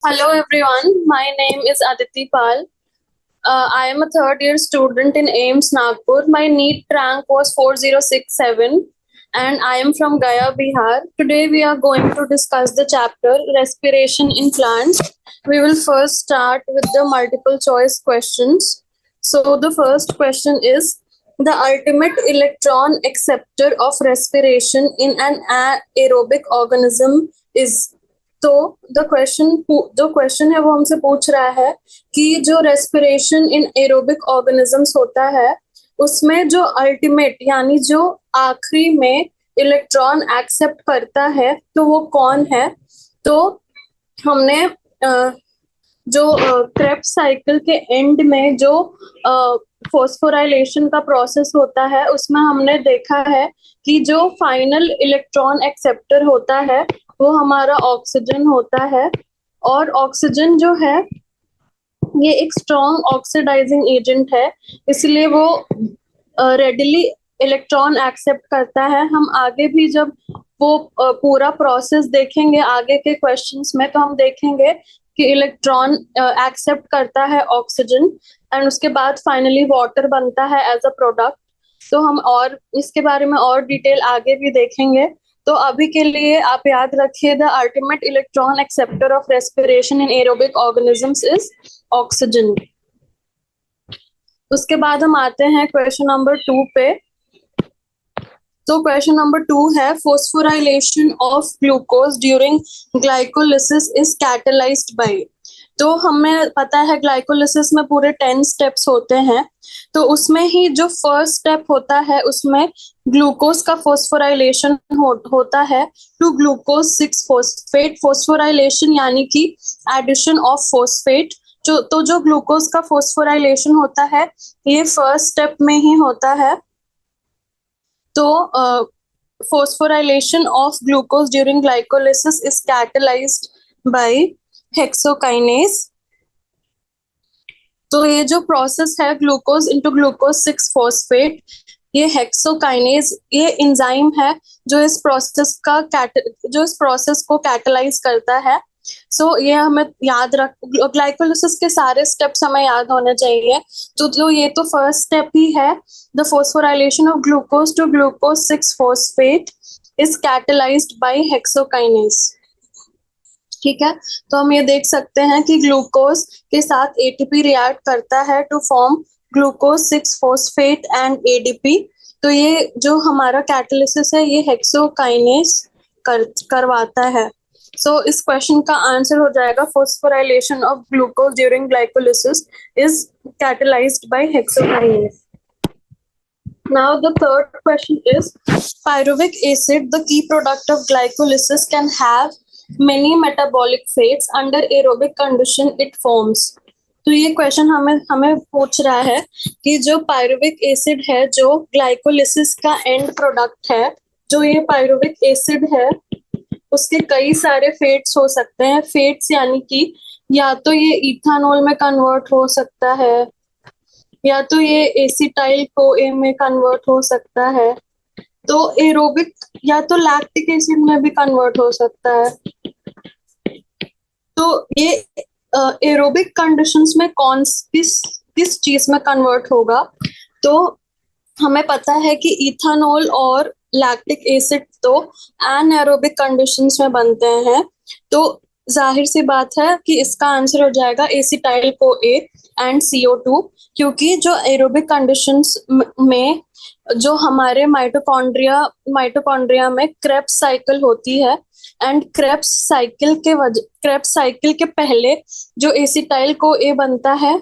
Hello everyone, my name is Aditi Pal. I am a third year student in AIMS Nagpur. My NEET rank was 4067 and I am from Gaya, Bihar. Today we are going to discuss the chapter Respiration in Plants. We will first start with the multiple choice questions. So the first question is the ultimate electron acceptor of respiration in an aerobic organism is। तो the question है वो हमसे पूछ रहा है कि जो respiration in aerobic organisms होता है उसमें जो अल्टीमेट यानी जो आखिरी में इलेक्ट्रॉन एक्सेप्ट करता है तो वो कौन है। तो हमने जो क्रेब्स साइकिल के एंड में जो फॉस्फोराइलेशन का प्रोसेस होता है उसमें हमने देखा है कि जो फाइनल इलेक्ट्रॉन एक्सेप्टर होता है वो हमारा ऑक्सीजन होता है। और ऑक्सीजन जो है ये एक स्ट्रॉन्ग ऑक्सीडाइजिंग एजेंट है, इसलिए वो रेडिली इलेक्ट्रॉन एक्सेप्ट करता है। हम आगे भी जब वो पूरा प्रोसेस देखेंगे आगे के क्वेश्चंस में तो हम देखेंगे कि इलेक्ट्रॉन एक्सेप्ट करता है ऑक्सीजन एंड उसके बाद फाइनली वाटर बनता है एज अ प्रोडक्ट। तो हम और इसके बारे में और डिटेल आगे भी देखेंगे। तो अभी के लिए आप याद रखिए the ultimate electron acceptor of respiration in aerobic organisms is oxygen. उसके बाद हम आते हैं क्वेश्चन नंबर 2 पे। तो क्वेश्चन नंबर 2 है phosphorylation of glucose during glycolysis is catalysed by. तो हमें पता है ग्लाइकोलिसिस में पूरे 10 स्टेप्स होते हैं, तो उसमें ही जो फर्स्ट स्टेप होता है उसमें ग्लूकोज का फोस्फोराइलेशन होता है टू ग्लूकोज 6 फोस्फेट। फोस्फोराइलेशन यानी कि एडिशन ऑफ फोस्फेट। जो ग्लूकोज का फोस्फोराइलेशन होता है ये फर्स्ट स्टेप में ही होता है। तो phosphorylation of glucose during glycolysis is catalyzed by hexokinase। तो ये जो प्रोसेस है ग्लूकोज इनटू ग्लूकोज 6 फॉस्फेट, ये हेक्सोकाइनेज ये एंजाइम है जो इस प्रोसेस को कैटलाइज करता है। ये हमें याद रख ग्लाइकोलिसिस के सारे स्टेप्स हमें याद होने चाहिए। तो जो ये तो फर्स्ट स्टेप ही है, the phosphorylation of glucose to glucose 6 phosphate is catalysed by hexokinase. ठीक है, तो हम ये देख सकते हैं कि ग्लूकोज के साथ एटीपी रिएक्ट करता है to form glucose 6 phosphate and ADP. तो ये जो हमारा कैटालिसिस है ये हेक्सोकाइनेज करवाता है। इस क्वेश्चन का आंसर हो जाएगा phosphorylation of glucose during glycolysis is catalysed by hexokinase. Now the third question is pyruvic acid, the key product of glycolysis, can have many metabolic fates under aerobic condition it forms। तो ये question हमें पूछ रहा है कि जो pyruvic acid है जो ग्लाइकोलिसिस का एंड प्रोडक्ट है, जो ये पायरुविक एसिड है उसके कई सारे फेट्स हो सकते हैं। फेट्स यानी कि या तो ये इथानॉल में कन्वर्ट हो सकता है या तो ये एसिटाइल कोए में कन्वर्ट हो सकता है, तो एरोबिक या तो लैक्टिक एसिड में भी कन्वर्ट हो सकता है। तो ये एरोबिक कंडीशंस में किस चीज में कन्वर्ट होगा। तो हमें पता है कि इथानॉल और लैक्टिक एसिड तो एनारोबिक कंडीशंस में बनते हैं, तो जाहिर सी बात है कि इसका आंसर हो जाएगा एसिटाइल कोए एंड CO2। क्योंकि जो एरोबिक कंडीशंस में जो हमारे माइटोकॉन्ड्रिया में क्रेब्स साइकिल होती है एंड क्रेब्स साइकिल के पहले जो एसिटाइल कोए बनता है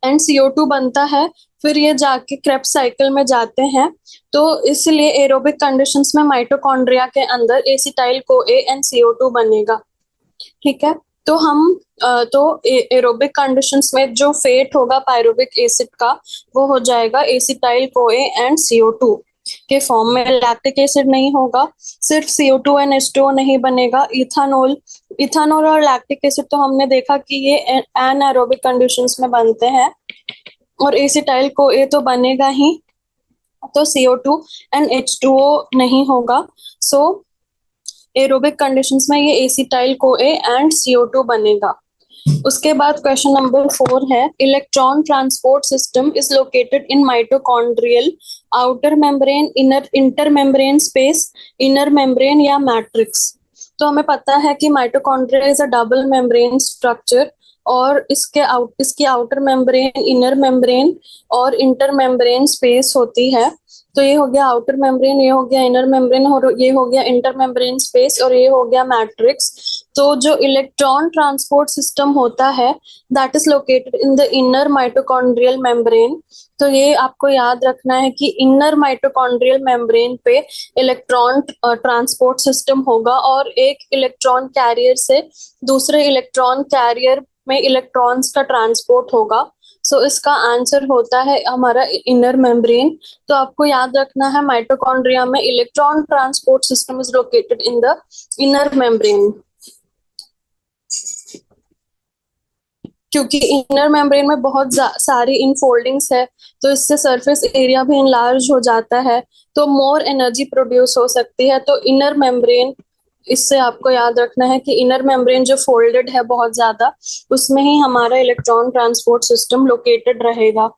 एंड CO2 बनता है, फिर ये जाके क्रेब्स साइकिल में जाते हैं। तो इसलिए एरोबिक कंडीशंस में माइटोकॉन्ड्रिया के अंदर एसिटाइल कोए एंड CO2 बनेगा। ठीक है, तो हम एरोबिक कंडीशंस में जो फेट होगा पायरुविक एसिड का वो हो जाएगा एसिटाइल कोए एंड CO2 के फॉर्म में। लैक्टिक एसिड नहीं होगा, सिर्फ CO2 एंड H2O नहीं बनेगा। इथानॉल और लैक्टिक एसिड तो हमने देखा कि ये एनारोबिक कंडीशंस में बनते हैं और एसिटाइल कोए तो बनेगा ही, तो CO2 एंड H2O नहीं होगा। एरोबिक कंडीशंस में ये एसिटाइल CoA एंड CO2 बनेगा। उसके बाद क्वेश्चन नंबर 4 है, electron transport system is located in mitochondrial outer membrane, inner inter membrane space, inner membrane या मैट्रिक्स। तो हमें पता है कि mitochondria is a double membrane structure और इसकी आउटर मेम्ब्रेन, इनर मेम्ब्रेन और इंटर मेम्ब्रेन स्पेस होती है। तो ये हो गया आउटर मेम्ब्रेन, ये हो गया इनर मेम्ब्रेन और ये हो गया इंटर मेम्ब्रेन स्पेस और ये हो गया मैट्रिक्स। तो जो इलेक्ट्रॉन ट्रांसपोर्ट सिस्टम होता है that is located in the inner mitochondrial membrane. तो ये आपको याद रखना है कि इनर माइटोकॉन्ड्रियल मेम्ब्रेन पे इलेक्ट्रॉन ट्रांसपोर्ट सिस्टम होगा और एक इलेक्ट्रॉन कैरियर से दूसरे इलेक्ट्रॉन कैरियर में इलेक्ट्रॉन्स का ट्रांसपोर्ट होगा। सो इसका आंसर होता है हमारा इनर मेम्ब्रेन। तो आपको याद रखना है माइटोकॉन्ड्रिया में electron transport system is located in the inner membrane, क्योंकि इनर मेम्ब्रेन में बहुत सारी इनफोल्डिंग्स है तो इससे सरफेस एरिया भी इनलार्ज हो जाता है, तो मोर एनर्जी प्रोड्यूस हो सकती है। तो इनर मेम्ब्रेन, इससे आपको याद रखना है कि इनर मेम्ब्रेन जो फोल्डेड है बहुत ज्यादा, उसमें ही हमारा इलेक्ट्रॉन ट्रांसपोर्ट सिस्टम लोकेटेड रहेगा।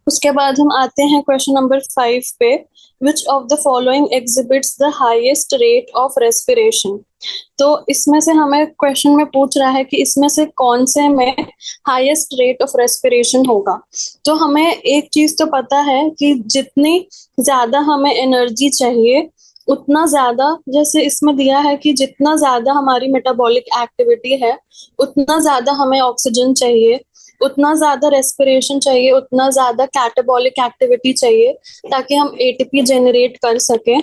उसके बाद हम आते हैं क्वेश्चन नंबर 5 पे, विच of the following exhibits the highest rate of respiration. तो इसमें से हमें क्वेश्चन में पूछ रहा है कि इसमें से कौन से में हाईएस्ट रेट ऑफ रेस्पिरेशन होगा। तो हमें एक चीज तो पता है कि जितनी ज्यादा हमें एनर्जी चाहिए उतना ज्यादा, जैसे इसमें दिया है कि जितना ज्यादा हमारी मेटाबॉलिक एक्टिविटी है उतना ज्यादा हमें ऑक्सीजन चाहिए, उतना ज्यादा रेस्पिरेशन चाहिए, उतना ज्यादा कैटाबॉलिक एक्टिविटी चाहिए ताकि हम एटीपी जनरेट कर सकें।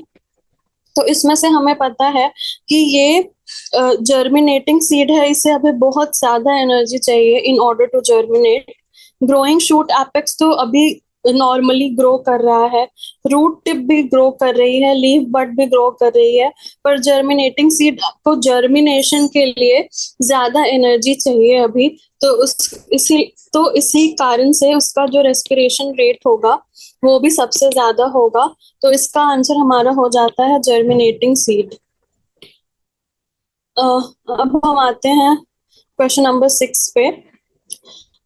तो इसमें से हमें पता है कि ये जर्मिनेटिंग सीड है, इसे अभी बहुत ज्यादा एनर्जी चाहिए in order to germinate. Growing shoot apex तो अभी नॉर्मली ग्रो कर रहा है, रूट टिप भी ग्रो कर रही है, लीफ बड भी ग्रो कर रही है, पर जर्मिनेटिंग सीड को जर्मिनेशन के लिए ज्यादा एनर्जी चाहिए अभी। तो इसी कारण से उसका जो रेस्पिरेशन रेट होगा वो भी सबसे ज्यादा होगा। तो इसका आंसर हमारा हो जाता है जर्मिनेटिंग सीड। अब हम आते हैं क्वेश्चन नंबर 6 पे।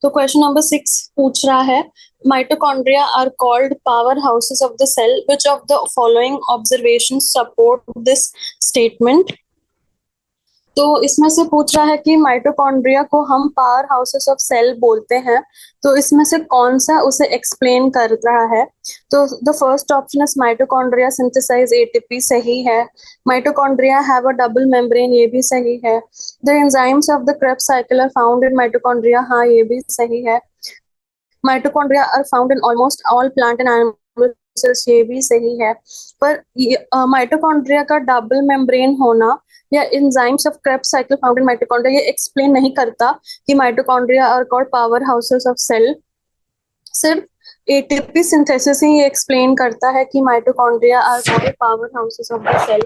तो क्वेश्चन नंबर 6 पूछ रहा है, mitochondria are called power houses of the cell, which of the following observations support this statement. तो इसमें से पूछ रहा है कि माइटोकॉन्ड्रिया को हम पावर हाउसेस ऑफ सेल बोलते हैं, तो इसमें से कौन सा उसे एक्सप्लेन कर रहा है। तो the first option is mitochondria synthesise ATP, सही है। Mitochondria have a double membrane, ये भी सही है। The enzymes of the Krebs cycle are found in mitochondria, हाँ ये भी सही है। Mitochondria are found in almost all plant and animal cells, ये भी सही है। पर माइटोकॉन्ड्रिया का डबल मेम्ब्रेन होना या enzymes of Krebs cycle found in mitochondria ये एक्सप्लेन नहीं करता कि mitochondria are called power houses of cell. सिर्फ एटीपी सिंथेसिस ही ये एक्सप्लेन करता है कि mitochondria are called power houses of the cell.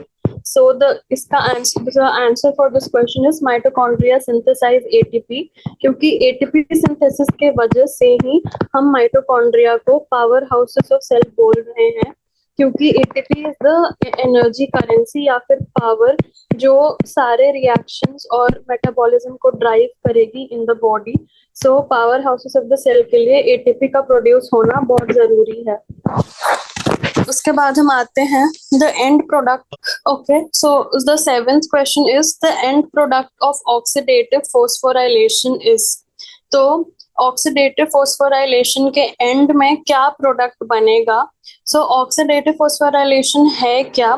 So इसका answer for this question is mitochondria synthesise ATP, क्योंकि एटीपी सिंथेसिस के वजह से ही हम माइटोकॉन्ड्रिया को पावर हाउसेस ऑफ सेल बोल रहे हैं, क्योंकि ATP is the energy currency या फिर पावर जो सारे रिएक्शंस और मेटाबॉलिज्म को ड्राइव करेगी in the body. So power houses of the cell के लिए एटीपी का प्रोड्यूस होना बहुत जरूरी है। उसके बाद हम आते हैं the end product. Okay, so the 7th question is the end product of oxidative phosphorylation is. तो ऑक्सीडेटिव फोस्फोराइलेशन के एंड में क्या प्रोडक्ट बनेगा। सो ऑक्सीडेटिव फोस्फोराइलेशन है क्या।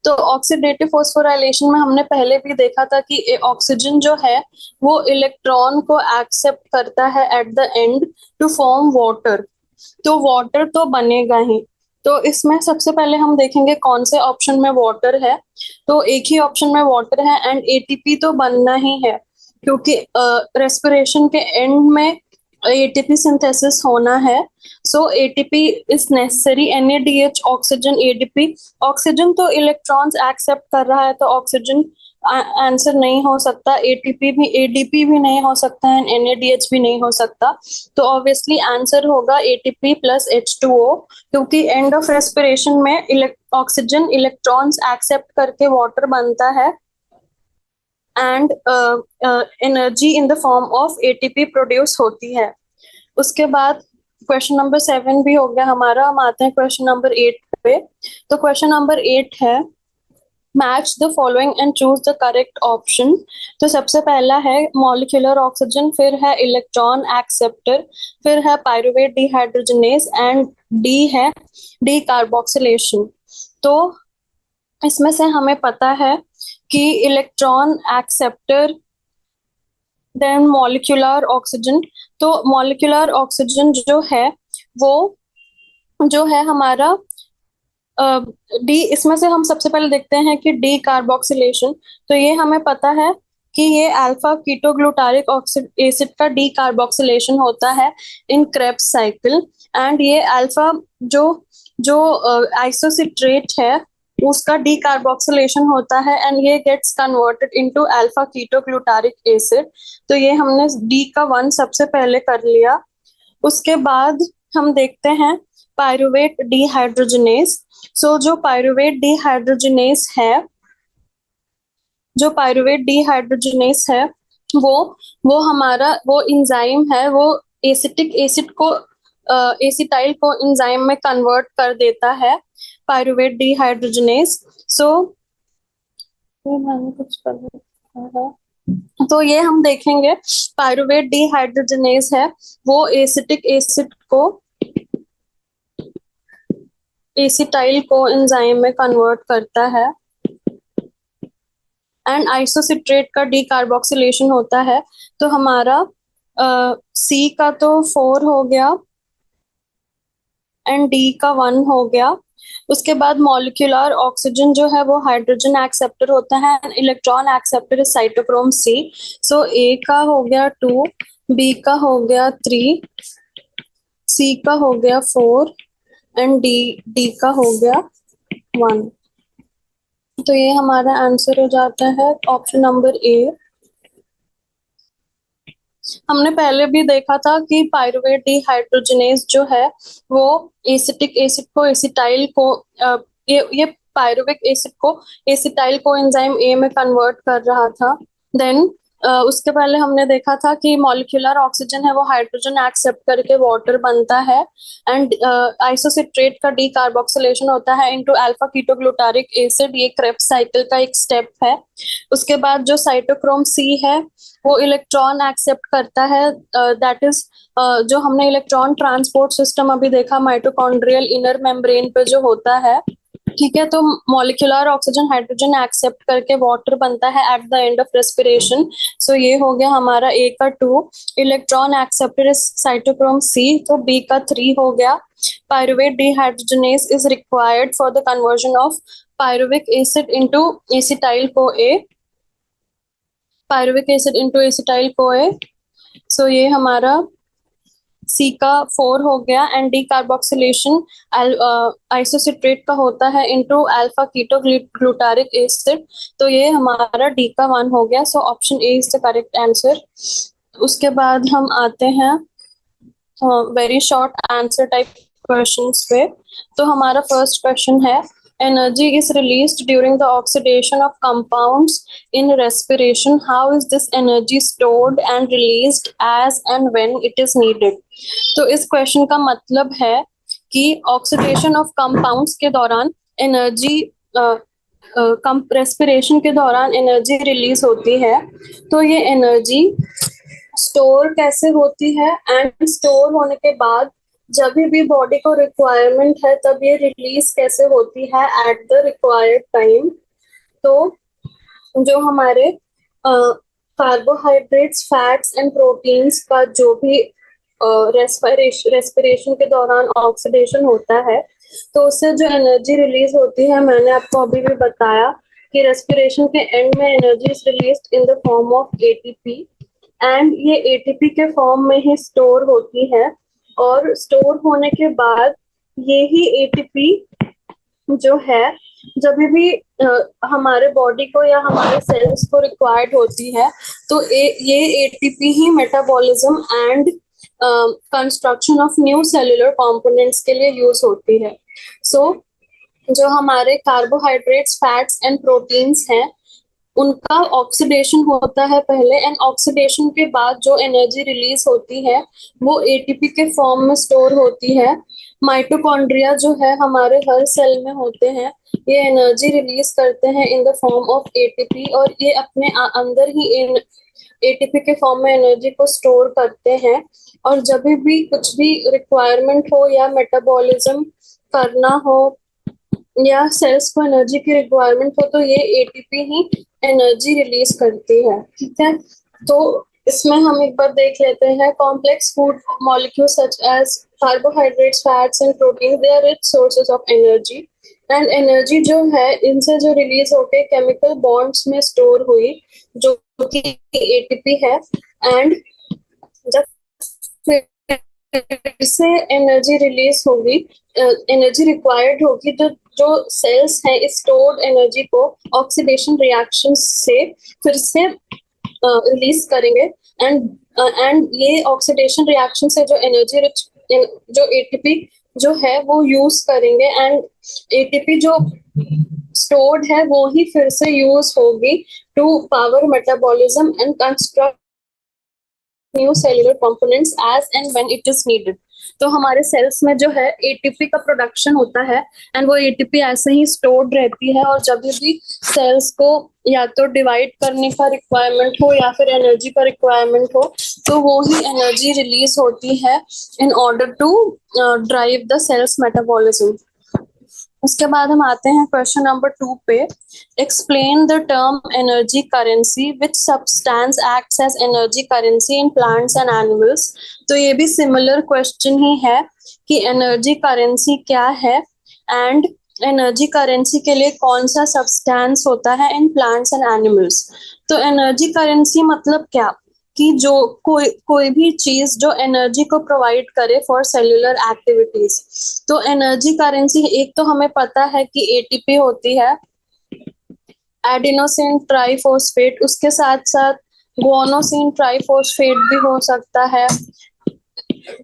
तो ऑक्सीडेटिव फोस्फोराइलेशन में हमने पहले भी देखा था कि ऑक्सीजन जो है वो इलेक्ट्रॉन को एक्सेप्ट करता है at the end to form water, तो वाटर तो बनेगा ही। तो इसमें सबसे पहले हम देखेंगे कौन से ऑप्शन में वाटर है। तो एक ही ऑप्शन में वाटर है एंड एटीपी तो बनना ही है, क्योंकि रेस्पिरेशन के एंड में एटीपी सिंथेसिस होना है। So ATP is necessary, NADH oxygen ADP। Oxygen तो इलेक्ट्रॉन्स एक्सेप्ट कर रहा है तो ऑक्सीजन आंसर नहीं हो सकता, एटीपी भी, एडीपी भी नहीं हो सकता है, एनएडीएच भी नहीं हो सकता। तो ऑब्वियसली आंसर होगा एटीपी प्लस H2O, क्योंकि एंड ऑफ रेस्पिरेशन में ऑक्सीजन इलेक्ट्रॉन्स एक्सेप्ट करके वाटर बनता है and energy in the form of ATP produce होती है। उसके बाद क्वेश्चन नंबर 7 भी हो गया हमारा। हम आते हैं क्वेश्चन नंबर 8 पे। तो क्वेश्चन नंबर 8 है match the following and choose the correct option. तो सबसे पहला है मॉलिक्यूलर ऑक्सीजन, फिर है इलेक्ट्रॉन एक्सेप्टर, फिर है पायरुवेट डिहाइड्रोजनेज एंड डी है डी कार्बोक्सिलेशन। तो इसमें से हमें पता है कि electron acceptor, then molecular oxygen. तो मॉलिक्यूलर ऑक्सीजन जो है वो जो है हमारा डी, इसमें से हम सबसे पहले देखते हैं कि डी कार्बोक्सिलेशन। तो ये हमें पता है कि ये अल्फा कीटोग्लूटारिक एसिड का डी कार्बोक्सिलेशन होता है इन क्रेब्स साइकिल। एंड ये अल्फा जो जो आइसोसिट्रेट है उसका डी कार्बोक्सिलेशन होता है एंड ये gets converted into alpha ketoglutaric acid. तो ये हमने डी का 1 सबसे पहले कर लिया। उसके बाद हम देखते हैं पायरुवेट डिहाइड्रोजनेज। सो जो पायरुवेट डिहाइड्रोजनेज है, जो पायरुवेट डिहाइड्रोजनेज है वो हमारा वो एंजाइम है, वो एसिटिक एसिड को एसिटाइल को एंजाइम में कन्वर्ट कर देता है, पायरुवेट डिहाइड्रोजनेज। सो मैंने कुछ कर दिया है। तो ये हम देखेंगे पायरुवेट डिहाइड्रोजनेज है वो एसिटिक एसिड को एसिटाइल को एंजाइम में कन्वर्ट करता है एंड आइसोसिट्रेट का डी कार्बोक्सिलेशन होता है। तो हमारा सी का तो 4 हो गया एंड डी का 1 हो गया। उसके बाद मॉलिक्यूलर ऑक्सीजन जो है वो हाइड्रोजन एक्सेप्टर होता है, electron acceptor is cytochrome C. So A का हो गया 2, बी का हो गया 3, सी का हो गया 4 एंड डी का हो गया 1। तो ये हमारा आंसर हो जाता है ऑप्शन नंबर ए। हमने पहले भी देखा था कि पायरुवेट डिहाइड्रोजनेज जो है वो एसिटिक एसिड को एसिटाइल को ये पायरुविक एसिड को एसिटाइल को एंजाइम ए में कन्वर्ट कर रहा था। देन उसके पहले हमने देखा था कि मॉलिक्यूलर ऑक्सीजन है वो हाइड्रोजन एक्सेप्ट करके वाटर बनता है एंड आइसोसिट्रेट का डी कार्बोक्सिलेशन होता है इनटू अल्फा कीटोग्लूटारिक एसिड। ये क्रेब्स साइकिल का एक स्टेप है। उसके बाद जो साइटोक्रोम सी है वो इलेक्ट्रॉन एक्सेप्ट करता है, दैट इज जो हमने इलेक्ट्रॉन ट्रांसपोर्ट सिस्टम अभी देखा माइटोकॉन्ड्रियल इनर मेम्ब्रेन पे जो होता है, ठीक है। तो मॉलिक्यूलर ऑक्सीजन हाइड्रोजन एक्सेप्ट करके वाटर बनता है at the end of respiration. So ये हो गया हमारा ए का 2, electron acceptor is cytochrome C, तो बी का 3 हो गया। Pyruvate dehydrogenase is required for the conversion of pyruvic acid into acetyl CoA, pyruvic acid into acetyl CoA। So ये हमारा सी का 4 हो गया एंड डी कार्बोक्सिलेशन आइसोसिट्रेट का होता है इनटू अल्फा कीटोग्लूटारिक एसिड। तो ये हमारा डी का 1 हो गया। So option A is the correct answer. उसके बाद हम आते हैं very short answer type questions पे। तो हमारा फर्स्ट क्वेश्चन है energy is released during the oxidation of compounds in respiration. How is this energy stored and released as and when it is needed? तो इस क्वेश्चन का मतलब है कि ऑक्सीडेशन ऑफ कंपाउंड्स के दौरान एनर्जी रेस्पिरेशन के दौरान एनर्जी रिलीज होती है। तो ये एनर्जी स्टोर कैसे होती है एंड स्टोर होने के बाद जब भी बॉडी को रिक्वायरमेंट है तब ये रिलीज कैसे होती है एट द रिक्वायर्ड टाइम। तो जो हमारे कार्बोहाइड्रेट्स फैट्स एंड प्रोटीन्स का जो भी रेस्पिरेशन के दौरान ऑक्सीडेशन होता है तो उससे जो एनर्जी रिलीज होती है, मैंने आपको अभी भी बताया कि रेस्पिरेशन के एंड में energy is released in the form of ATP and ये एटीपी के फॉर्म में ही स्टोर होती है और स्टोर होने के बाद ये ही एटीपी जो है जब भी हमारे बॉडी को या हमारे सेल्स को रिक्वायर्ड होती है, तो ये ATP he metabolism and construction of new cellular components के लिए यूज होती है. सो जो हमारे कार्बोहाइड्रेट्स, फैट्स एंड प्रोटीन्स हैं, उनका ऑक्सीडेशन होता है पहले, एंड ऑक्सीडेशन के बाद जो एनर्जी रिलीज होती है वो एटीपी के फॉर्म में स्टोर होती है. माइटोकॉन्ड्रिया जो है हमारे हर सेल में होते हैं, ये एनर्जी रिलीज करते हैं इन द फॉर्म ऑफ एटीपी, और ये अपने अंदर ही इन एटीपी के फॉर्म में एनर्जी को स्टोर करते हैं. और जब भी कुछ भी रिक्वायरमेंट हो या मेटाबॉलिज्म करना हो या सेल्स को एनर्जी की रिक्वायरमेंट हो, तो ये एटीपी ही एनर्जी रिलीज करती है. ठीक है, तो इसमें हम एक बार देख लेते हैं. Complex food molecules such as carbohydrates, fats and protein, they are rich sources of energy. And energy जो है इनसे जो रिलीज होके केमिकल बॉन्ड्स में स्टोर हुई, जो कि एटीपी है, एंड जब फिर से एनर्जी रिलीज होगी, एनर्जी रिक्वायर्ड होगी, तो जो सेल्स हैं इस स्टोर्ड एनर्जी को ऑक्सीडेशन रिएक्शन से फिर से रिलीज करेंगे. एंड ये ऑक्सीडेशन रिएक्शन से जो एनर्जी रिच जो एटीपी जो है वो यूज करेंगे, एंड एटीपी जो स्टोर्ड है वो ही फिर से यूज होगी to power metabolism and construct new cellular components as and when it is needed. तो हमारे सेल्स में जो है एटीपी का प्रोडक्शन होता है, एंड वो एटीपी ऐसे ही स्टोर्ड रहती है, और जब भी सेल्स को या तो डिवाइड करने का रिक्वायरमेंट हो या फिर एनर्जी का रिक्वायरमेंट हो, तो वो ही एनर्जी रिलीज होती है in order to drive the cell's metabolism. उसके बाद हम आते हैं क्वेश्चन नंबर 2 पे. Explain the term energy currency, which substance acts as energy currency in plants and animals. तो ये भी सिमिलर क्वेश्चन ही है कि एनर्जी करेंसी क्या है, एंड एनर्जी करेंसी के लिए कौन सा सब्सटेंस होता है इन प्लांट्स एंड एनिमल्स. तो एनर्जी करेंसी मतलब क्या, कि जो कोई भी चीज जो एनर्जी को प्रोवाइड करे फॉर सेल्यूलर एक्टिविटीज. तो एनर्जी करेंसी एक तो हमें पता है कि एटीपी होती है, एडिनोसिन ट्राइफॉस्फेट, उसके साथ साथ गुआनोसिन ट्राइफॉस्फेट भी हो सकता है,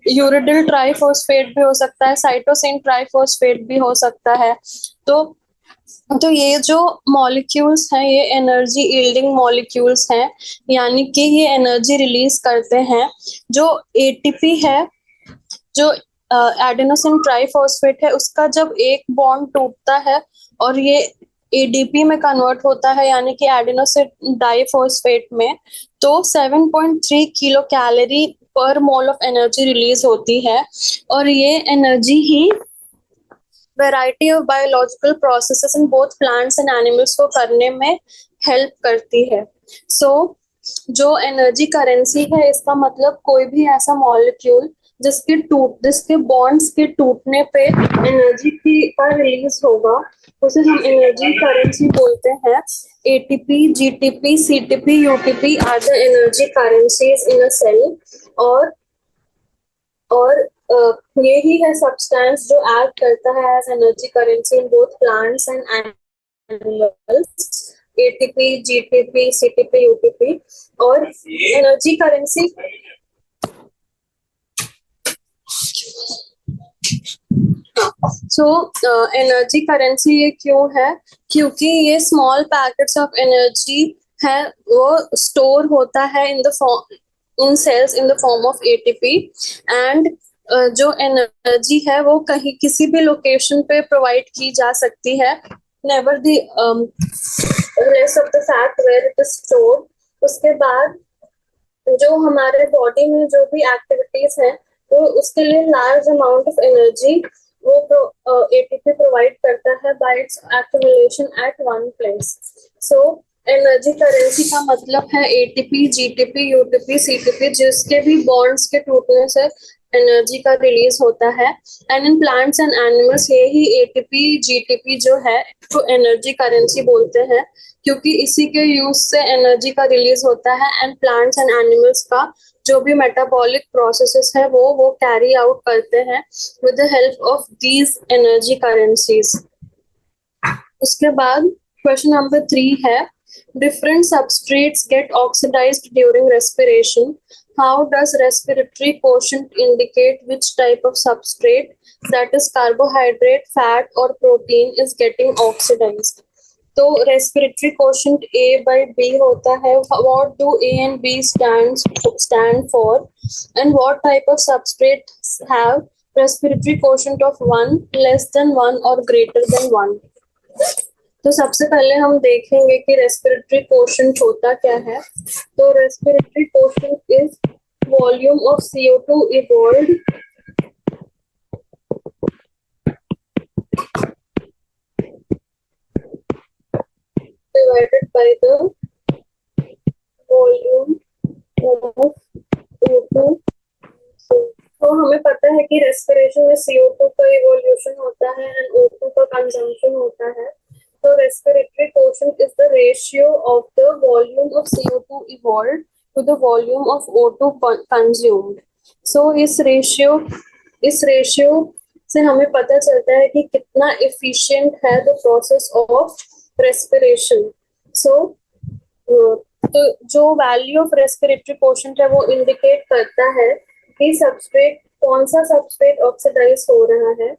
यूरिडिल ट्राइफॉस्फेट भी हो सकता है, साइटोसिन ट्राइफॉस्फेट भी हो सकता है. तो ये जो मॉलिक्यूल्स हैं ये एनर्जी यील्डिंग मॉलिक्यूल्स हैं, यानी कि ये एनर्जी रिलीज करते हैं. जो एटीपी है, जो एडेनोसिन ट्राइफॉस्फेट है, उसका जब एक बॉन्ड टूटता है और ये एडीपी में कन्वर्ट होता है, यानी कि एडेनोसिन डाइफॉस्फेट में, तो 7.3 किलो कैलोरी पर मोल ऑफ एनर्जी रिलीज होती है. और ये energy he variety of biological processes in both plants and animals को करने में हेल्प करती है. जो एनर्जी करेंसी है, इसका मतलब कोई भी ऐसा मॉलिक्यूल जिसके बॉन्ड्स के टूटने पे एनर्जी का रिलीज होगा, उसे हम एनर्जी करेंसी बोलते हैं. ATP, GTP, CTP, UTP are the energy currencies in a cell. और ये ही है सब्सटेंस जो एक्ट करता है as energy currency in both plants and animals. ATP, GTP, CTP, UTP. और एनर्जी करेंसी एनर्जी करेंसी ये क्यों है, क्योंकि ये स्मॉल पैकेट्स ऑफ एनर्जी है वो स्टोर होता है in cells in the form of ATP. And जो एनर्जी है वो कहीं किसी भी लोकेशन पे प्रोवाइड की जा सकती है, never the rest of the fact where it is stored. उसके बाद जो हमारे बॉडी में जो भी एक्टिविटीज हैं, तो उसके लिए लार्ज अमाउंट ऑफ एनर्जी वो एटीपी प्रोवाइड करता है by its accumulation at one place. So energy currency का मतलब है एटीपी, जीटीपी, यूटीपी, सीटीपी, जिसके भी बॉन्ड्स के टूटने से एनर्जी का रिलीज होता है. And in plants and animals यही एटीपी, जीटीपी जो है तो एनर्जी करेंसी बोलते हैं, क्योंकि इसी के यूज से एनर्जी का रिलीज होता है. एंड प्लांट्स एंड एनिमल्स का जो भी मेटाबॉलिक प्रोसेसेस है वो कैरी आउट करते हैं with the help of these energy currencies. उसके बाद क्वेश्चन नंबर 3 है, different substrates get oxidized during respiration. How does respiratory quotient indicate which type of substrate, that is carbohydrate, fat or protein, is getting oxidized? तो respiratory quotient A by B होता है. What do A and B stand for, and what type of substrate have respiratory quotient of 1, less than 1 or greater than 1? तो सबसे पहले हम देखेंगे कि respiratory quotient होता क्या है. तो respiratory quotient is volume of CO2 evolved divided by the volume of O2. तो हमें पता है कि रेस्पिरेशन में CO2 का इवोल्यूशन होता है एंड O2 का कंजम्पशन होता है. So respiratory quotient is the ratio of the volume of CO2 evolved to the volume of O2 consumed. So इस रेशियो से हमें पता चलता है कि कितना efficient है the process of respiration. So तो जो वैल्यू ऑफ रेस्पिरेटरी कोशेंट है वो इंडिकेट करता है कि सबस्ट्रेट कौन सा सबस्ट्रेट ऑक्सीडाइज हो रहा है,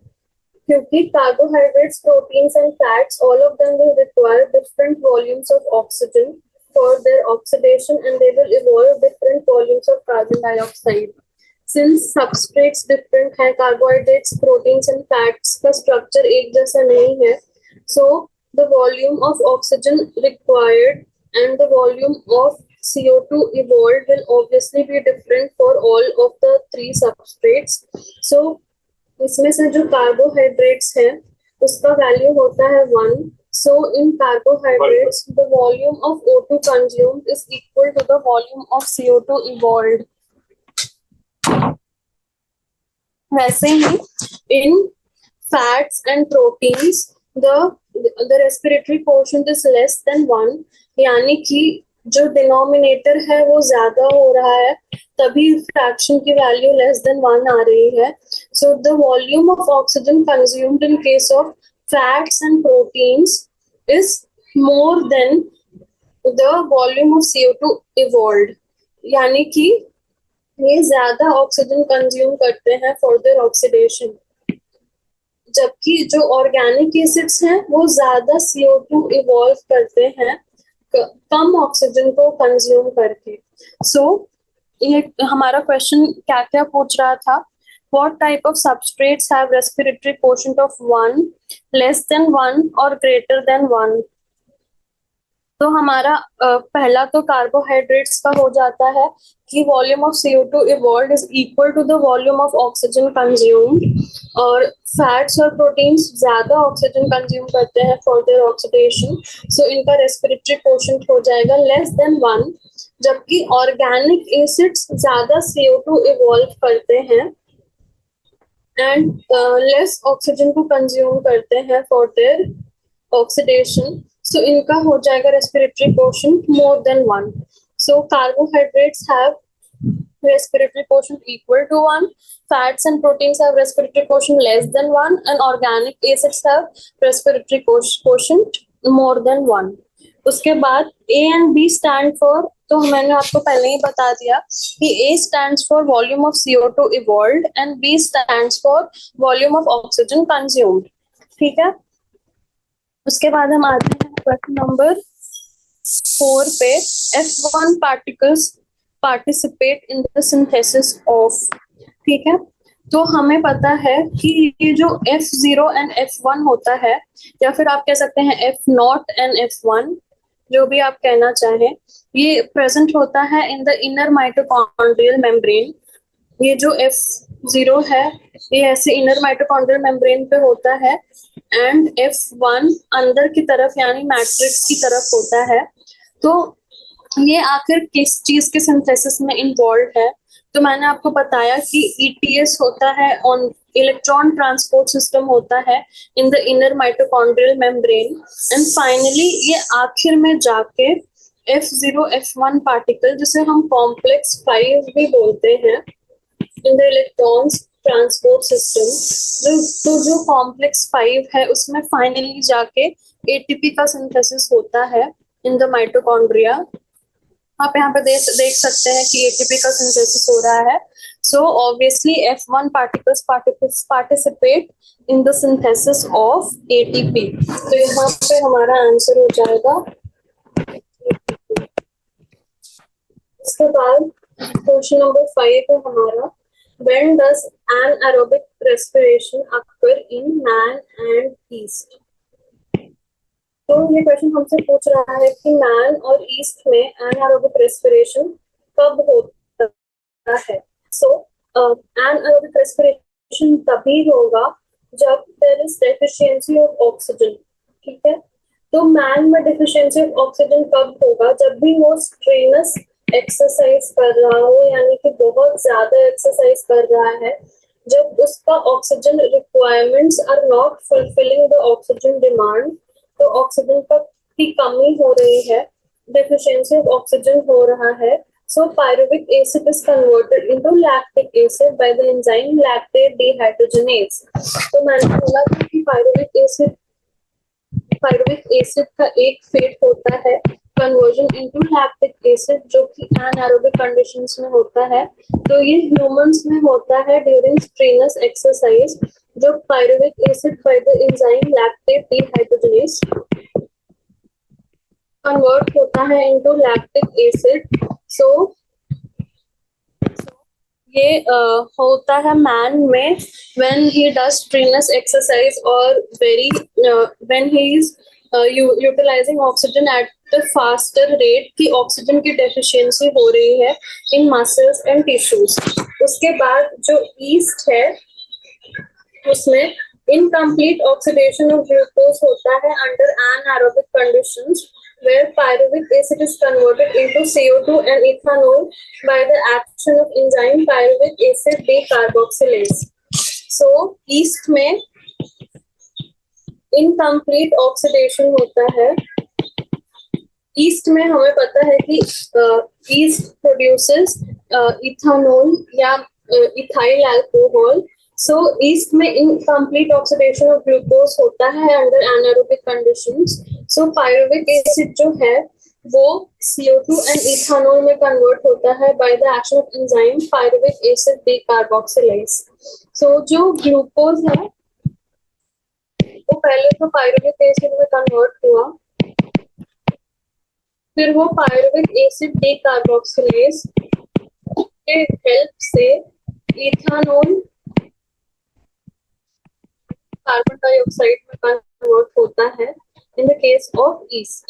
क्योंकि carbohydrates, proteins and fats, all of them will require different volumes of oxygen for their oxidation and they will evolve different volumes of carbon dioxide. Since substrates different हैं, carbohydrates, proteins and fats का structure एक जैसा नहीं है, so the volume of oxygen required and the volume of CO2 evolved will obviously be different for all of the 3 substrates. So इसमें से जो carbohydrates है उसका वैल्यू होता है 1. So in carbohydrates the volume of O2 consumed is equal to the volume of CO2 evolved. वैसे ही in fats and proteins the respiratory quotient is less than 1, यानी कि जो डिनोमिनेटर है वो ज्यादा हो रहा है तभी फ्रैक्शन की वैल्यू लेस देन 1 आ रही है. So the volume of oxygen consumed in case of fats and proteins is more than the volume of CO2 evolved, यानी कि ये ज्यादा ऑक्सीजन कंज्यूम करते हैं फॉर देयर ऑक्सीडेशन, जबकि जो ऑर्गेनिक एसिड्स हैं वो ज्यादा CO2 इवॉल्व करते हैं कम ऑक्सीजन को कंज्यूम करके. सो ये हमारा क्वेश्चन क्या क्या पूछ रहा था, what type of substrates have respiratory quotient of 1, less than 1 और ग्रेटर देन 1. तो हमारा पहला तो कार्बोहाइड्रेट्स का हो जाता है कि volume of CO2 evolved is equal to the volume of oxygen consumed, और फैट्स और प्रोटीन्स ज्यादा ऑक्सीजन कंज्यूम करते हैं फॉर देयर ऑक्सीडेशन, सो इनका रेस्पिरेटरी कोशेंट हो जाएगा लेस देन 1, जबकि ऑर्गेनिक एसिड्स ज्यादा CO2 इवॉल्व करते हैं एंड लेस ऑक्सीजन को कंज्यूम करते हैं फॉर देयर ऑक्सीडेशन, सो इनका हो जाएगा respiratory quotient more than 1. So carbohydrates have respiratory quotient equal to 1, fats and proteins have respiratory quotient less than 1, and organic acids have respiratory quotient more than 1. उसके बाद A and B stand for, तो मैंने आपको पहले ही बता दिया कि A stands for volume of CO2 evolved and B stands for volume of oxygen consumed. ठीक है. उसके बाद हम आते हैं क्वेश्चन नंबर 4 पे. F1 particles participate in the synthesis of. ठीक है, तो हमें पता है कि ये जो F0 and F1 होता है, या फिर आप कह सकते हैं F0 and F1, जो भी आप कहना चाहें, ये प्रेजेंट होता है in the inner mitochondrial membrane. ये जो F0 है ये ऐसे इनर माइटोकॉन्ड्रियल मेम्ब्रेन पे होता है एंड F1 अंदर की तरफ यानी मैट्रिक्स की तरफ होता है. तो ये आखिर किस चीज के सिंथेसिस में इन्वॉल्व है, तो मैंने आपको बताया कि ETS होता है, ऑन इलेक्ट्रॉन ट्रांसपोर्ट सिस्टम होता है in the inner mitochondrial membrane, and finally ये आखिर में जाके F0 F1 पार्टिकल, जिसे हम कॉम्प्लेक्स 5 भी बोलते हैं, in the electrons transport system, जो कॉम्प्लेक्स 5 है उसमें फाइनली जाके एटीपी का सिंथेसिस होता है इन द माइटोकॉन्ड्रिया। आप यहाँ पे देख सकते हैं कि एटीपी का सिंथेसिस हो रहा है। So obviously F1 particles participate in the synthesis of ATP. तो यहाँ पे हमारा आंसर हो जाएगा। इसके बाद क्वेश्चन नंबर 5 है हमारा, when does anaerobic respiration occur in man and yeast? तो ये क्वेश्चन हमसे पूछ रहा है कि मैन और ईस्ट में एनारोबिक रेस्पिरेशन कब होता है। सो एनारोबिक रेस्पिरेशन तभी होगा जब there is deficiency of oxygen. ठीक है, तो मैन में डेफिशिएंसी ऑफ ऑक्सीजन कब होगा? जब भी वो स्ट्रेनस एक्सरसाइज कर रहा हो, यानी कि बहुत ज्यादा एक्सरसाइज कर रहा है, जब उसका oxygen requirements are not fulfilling the oxygen demand, तो ऑक्सीजन की कमी हो रही है, डेफिशिएंसी ऑफ ऑक्सीजन हो रहा है। So pyruvic acid is converted into lactic acid by the enzyme lactate dehydrogenase. तो मैंने बोला था कि पायरुविक एसिड का एक फेट होता है कन्वर्जन इनटू लैक्टिक एसिड, जो कि एनारोबिक कंडीशंस में होता है। तो ये ह्यूमंस में होता है ड्यूरिंग स्ट्रेनस एक्सरसाइज, जो pyruvic acid by the enzyme lactate dehydrogenase convert होता है इनटू लैक्टिक एसिड। सो ये होता है मैन में when he does strenuous exercise और when he is utilising oxygen at the faster rate, की ऑक्सीजन की डेफिशिएंसी हो रही है इन मसल्स एंड टिश्यूज। उसके बाद जो ईस्ट है उसमें इनकम्प्लीट ऑक्सीडेशन ऑफ ग्लूकोज होता है under anaerobic conditions, where pyruvic acid is converted into CO2 and ethanol by the action of enzyme pyruvic acid decarboxylase. So yeast में इनकम्प्लीट ऑक्सीडेशन होता है। ईस्ट में हमें पता है कि ईस्ट प्रोड्यूसेस इथानॉल या इथाइल अल्कोहल। सो ईस्ट में इनकम्प्लीट ऑक्सीडेशन ऑफ ग्लूकोज होता है अंडर एनारोबिक कंडीशंस। सो पायरुविक एसिड जो है वो CO2 एंड इथानॉल में कन्वर्ट होता है by the action of enzyme pyruvic acid decarboxylase. So जो ग्लूकोज है वो पहले तो पायरुविक एसिड में कन्वर्ट हुआ, फिर वो पायरुविक एसिड डिकार्बोक्सिलेज के हेल्प से इथानॉल कार्बन डाइऑक्साइड में कन्वर्ट होता है in the case of yeast.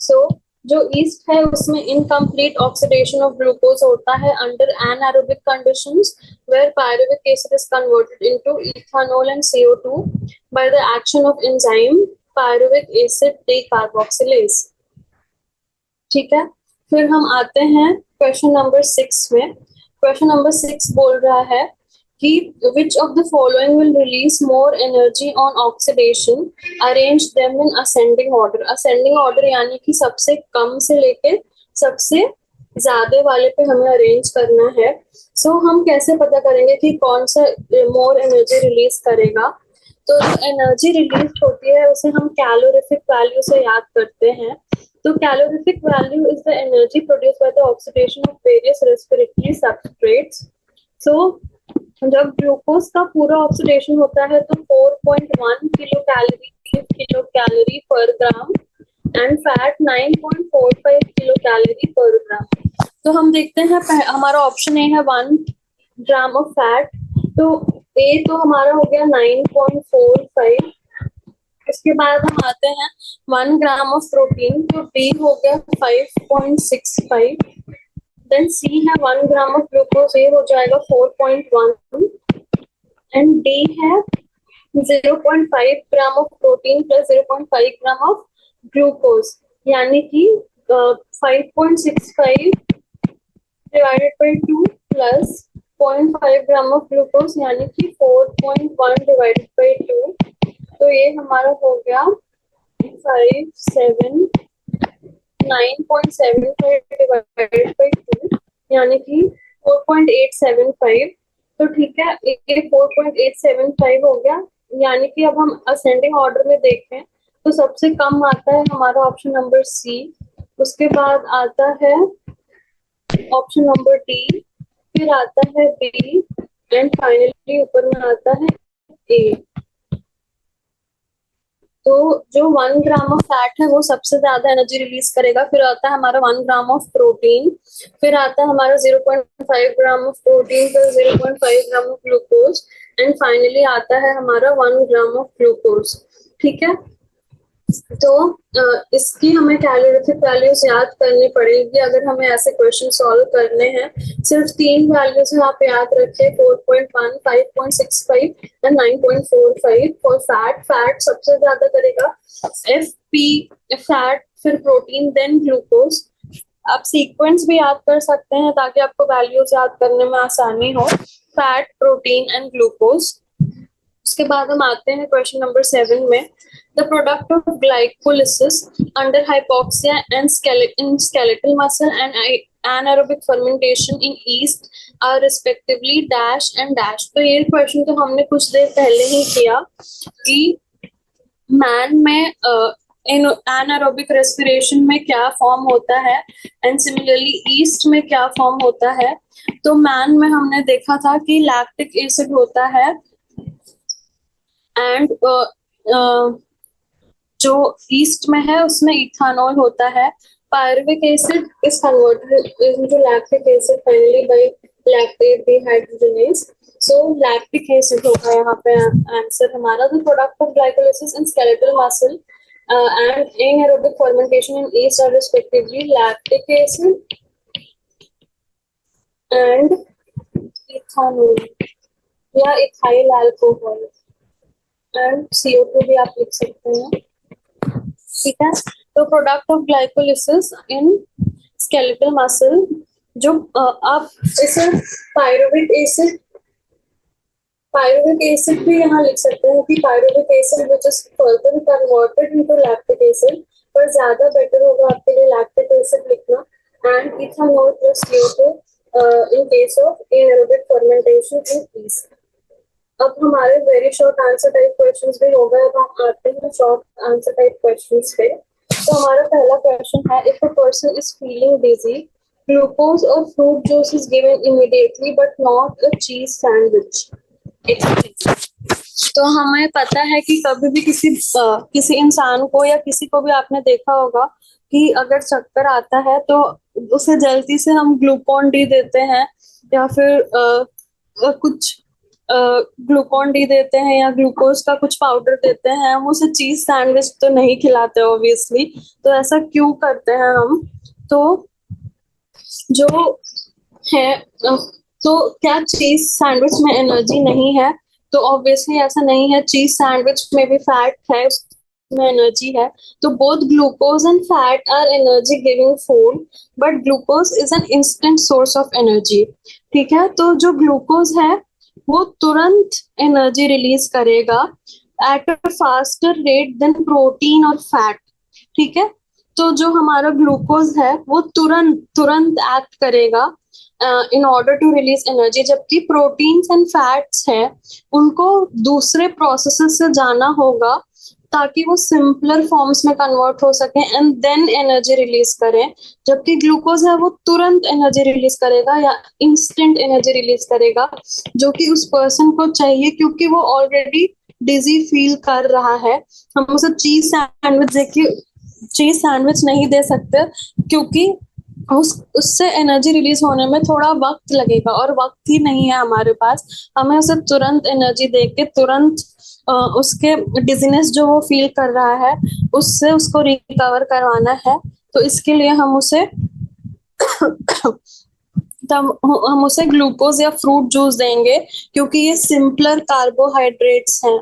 So जो ईस्ट है उसमें इनकम्प्लीट ऑक्सीडेशन ऑफ ग्लूकोज होता है under anaerobic conditions, where pyruvic acid is converted into ethanol and CO2 by the action of enzyme pyruvic acid decarboxylase. ठीक है, फिर हम आते हैं क्वेश्चन नंबर 6 में। क्वेश्चन नंबर 6 बोल रहा है कि which of the following will release more energy on oxidation, arrange them in ascending order। ascending order यानी कि सबसे कम से लेके सबसे ज्यादा वाले पे हमें अरेंज करना है। सो हम कैसे पता करेंगे कि कौन सा मोर एनर्जी रिलीज करेगा? तो जो एनर्जी रिलीज होती है उसे हम कैलोरीफिक वैल्यू से याद करते हैं। तो calorific value is the energy produced by the oxidation of various respiratory substrates. So जब ग्लूकोज का पूरा ऑक्सीडेशन होता है तो 4.1 किलो कैलोरी पर gram and fat 9.45 kilo calorie पर ग्राम। तो हम देखते हैं हमारा ऑप्शन ए है 1 ग्राम ऑफ फैट, तो ए तो हमारा हो गया 9.45। इसके बाद हम आते हैं 1 ग्राम ऑफ प्रोटीन, तो डी हो गया 5.65। देन सी है 1 ग्राम ऑफ ग्लूकोज, ये हो जाएगा 4.1 एंड डी है 0.5 gram of protein plus 0.5 gram of glucose, यानी कि 5.65 divided by 2 plus 0.5 gram of glucose यानी कि 4.1 डिवाइडेड बाय 2। तो ये हमारा हो गया 9.75 डिवाइडेड बाय 2 यानी कि 4.875। तो ठीक है, ये 4.875 हो गया। यानी कि अब हम असेंडिंग ऑर्डर में देखें तो सबसे कम आता है हमारा ऑप्शन नंबर सी, उसके बाद आता है ऑप्शन नंबर डी, फिर आता है बी, एंड फाइनली ऊपर में आता है ए। तो जो 1 ग्राम ऑफ फैट है वो सबसे ज्यादा एनर्जी रिलीज करेगा, फिर आता है हमारा 1 ग्राम ऑफ प्रोटीन, फिर आता है हमारा 0.5 gram of protein plus 0.5 gram of glucose, and finally आता है हमारा 1 ग्राम ऑफ ग्लूकोज। ठीक है, तो इसकी हमें कैलोरीफिक वैल्यूज याद करनी पड़ेगी अगर हमें ऐसे क्वेश्चन सॉल्व करने हैं। सिर्फ 3 वैल्यूज आप याद रखें, 4.1, 5.65 एंड 9.45 फॉर फैट। फैट सबसे ज्यादा करेगा एफ पी, फैट, फिर प्रोटीन, देन ग्लूकोज। आप सीक्वेंस भी याद कर सकते हैं ताकि आपको वैल्यूज याद करने में आसानी हो, फैट, प्रोटीन एंड ग्लूकोज। उसके बाद हम आते हैं क्वेश्चन नंबर 7 में। The product of glycolysis under hypoxia and in skeletal muscle and anaerobic fermentation in yeast are respectively dash and dash। तो ये क्वेश्चन तो हमने कुछ देर पहले ही किया कि मैन में एनारोबिक रेस्पिरेशन में क्या फॉर्म होता है एंड सिमिलरली ईस्ट में क्या फॉर्म होता है। तो मैन में हमने देखा था कि लैक्टिक एसिड होता है एंड जो ईस्ट में है उसमें इथानॉल होता है। Pyruvic acid is converted into lactic acid finally by lactate dehydrogenase. So lactic acid होगा यहाँ पे आंसर हमारा। The product of glycolysis in skeletal muscle and anaerobic fermentation in yeast are respectively lactic acid and ethanol या ethyl alcohol and CO2 भी आप लिख सकते हैं। ठीक है, तो product of glycolysis in skeletal muscle, जो आप इसे पायरुविक एसिड भी यहाँ लिख सकते हैं कि pyruvic acid which is further converted into lactic acid, पर ज्यादा बेटर होगा आपके लिए लैक्टिक एसिड लिखना। And ethanol plus CO2 in case of anaerobic fermentation in yeast. अब हमारे very short answer type questions भी हो गए। अब हम आते हैं शॉर्ट आंसर टाइप क्वेश्चंस पे। तो हमारा पहला क्वेश्चन है, if a person is feeling dizzy, glucose और fruit juice is given immediately but not a cheese sandwich. तो हमें पता है कि कभी भी किसी इंसान को या किसी को भी आपने देखा होगा कि अगर चक्कर आता है तो उसे जल्दी से हम ग्लूकोन डी देते हैं या फिर कुछ ग्लूकोन डी देते हैं या ग्लूकोज का कुछ पाउडर देते हैं। हम उसे चीज सैंडविच तो नहीं खिलाते ऑब्वियसली। तो ऐसा क्यों करते हैं हम? तो जो है तो क्या चीज सैंडविच में एनर्जी नहीं है? तो ऑब्वियसली ऐसा नहीं है। चीज सैंडविच में भी फैट है, उसमें एनर्जी है। तो both glucose and fat are energy giving food, but glucose is an instant source of energy. ठीक है, तो जो ग्लूकोज है वो तुरंत एनर्जी रिलीज करेगा at a faster rate than protein और फैट। ठीक है, तो जो हमारा ग्लूकोज है वो तुरंत एक्ट करेगा in order to release energy, जबकि प्रोटीन्स एंड फैट्स है उनको दूसरे प्रोसेसेस से जाना होगा ताकि वो सिंपलर फॉर्म्स में कन्वर्ट हो सके एंड देन एनर्जी रिलीज करें। जबकि ग्लूकोज है वो तुरंत एनर्जी रिलीज करेगा या इंस्टेंट एनर्जी रिलीज करेगा, जो कि उस पर्सन को चाहिए क्योंकि वो ऑलरेडी डिजी फील कर रहा है। हम उसे चीज सैंडविच नहीं दे सकते क्योंकि उससे एनर्जी रिलीज होने में थोड़ा वक्त लगेगा और वक्त ही नहीं है हमारे पास। हमें उसे तुरंत एनर्जी देके तुरंत उसके डिजीनेस जो वो फील कर रहा है उससे उसको रिकवर करवाना है। तो इसके लिए हम उसे तब हम उसे ग्लूकोज या फ्रूट जूस देंगे क्योंकि ये सिंपलर कार्बोहाइड्रेट्स हैं।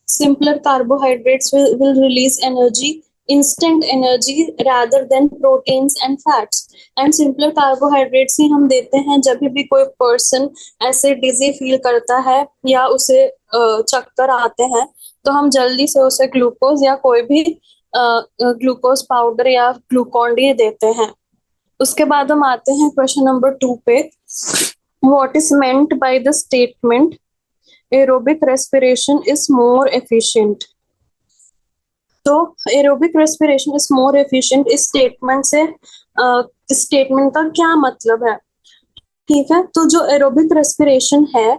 Simpler carbohydrates will release energy, instant energy rather than proteins and fats। And simpler carbohydrates ही हम देते हैं जब भी कोई पर्सन ऐसे डिजी फील करता है या उसे चक्कर आते हैं, तो हम जल्दी से उसे ग्लूकोज या कोई भी ग्लूकोज पाउडर या ग्लूकोन डी देते हैं। उसके बाद हम आते हैं क्वेश्चन नंबर 2 पे। what is meant by the statement aerobic respiration is more efficient? तो aerobic respiration is more efficient इस स्टेटमेंट से इस स्टेटमेंट का क्या मतलब है? ठीक है, तो जो एरोबिक रेस्पिरेशन है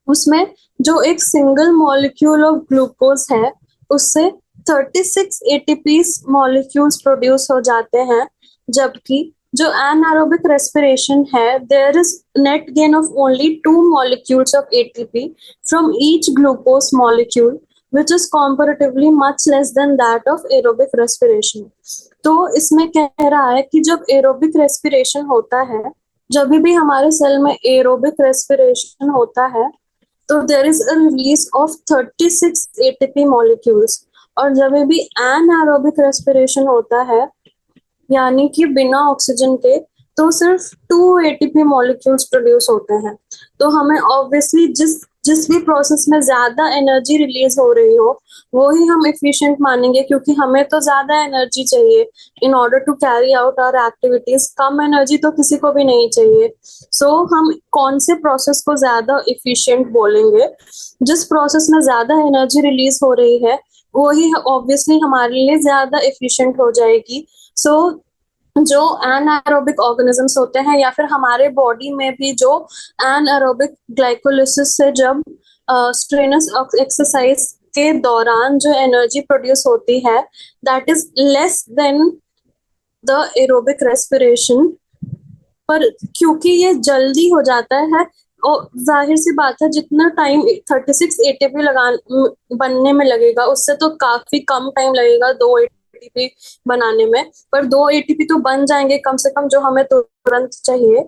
उसमें जो एक सिंगल मॉलिक्यूल ऑफ ग्लूकोज है उससे 36 एटीपी मॉलिक्यूल्स प्रोड्यूस हो जाते हैं, जबकि जो एनारोबिक रेस्पिरेशन है there is net gain of only 2 molecules of ATP from each glucose molecule which is comparatively much less than that of aerobic respiration. तो इसमें कह रहा है कि जब एरोबिक रेस्पिरेशन होता है, जब भी हमारे सेल में एरोबिक रेस्पिरेशन होता है तो there is a release of 36 ATP molecules, और जब भी एनारोबिक रेस्पिरेशन होता है यानी कि बिना ऑक्सीजन के तो सिर्फ 2 एटीपी मॉलिक्यूल्स प्रोड्यूस होते हैं। तो हमें ऑब्वियसली जिस भी प्रोसेस में ज्यादा एनर्जी रिलीज हो रही हो वो ही हम एफिशिएंट मानेंगे, क्योंकि हमें तो ज्यादा एनर्जी चाहिए in order to carry out our activities. कम एनर्जी तो किसी को भी नहीं चाहिए। हम कौन से प्रोसेस को ज्यादा एफिशिएंट बोलेंगे? जिस प्रोसेस में ज्यादा एनर्जी रिलीज हो रही है वो ही ऑब्वियसली हमारे लिए ज्यादा एफिशिएंट हो जाएगी। जो एनाएरोबिक ऑर्गेनिजम्स होते हैं या फिर हमारे बॉडी में भी जो एनाएरोबिक ग्लाइकोलिसिस से जब स्ट्रेनस एक्सरसाइज के दौरान जो एनर्जी प्रोड्यूस होती है that is less than the aerobic respiration, पर क्योंकि ये जल्दी हो जाता है और जाहिर सी बात है जितना टाइम 36 एटीपी बनने में लगेगा उससे तो काफी कम टाइम लगेगा 2 एटीपी बनाने में, पर 2 एटीपी तो बन जाएंगे कम से कम जो हमें तुरंत चाहिए।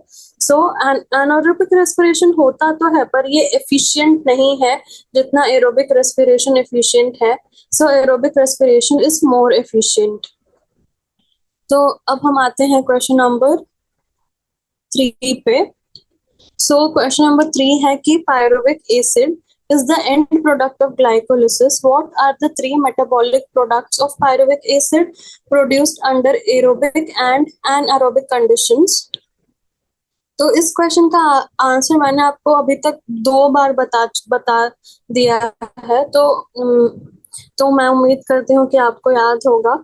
एनारोबिक रेस्पिरेशन होता तो है पर ये एफिशिएंट नहीं है जितना एरोबिक रेस्पिरेशन एफिशिएंट है। Aerobic respiration is more efficient. तो अब हम आते हैं क्वेश्चन नंबर 3 पे। क्वेश्चन नंबर 3 है कि pyruvic acid is the end product of glycolysis. What are the 3 metabolic products of pyruvic acid produced under aerobic and anaerobic conditions? तो इस क्वेश्चन का आंसर मैंने आपको अभी तक 2 बार बता दिया है, तो मैं उम्मीद करती हूँ कि आपको याद होगा।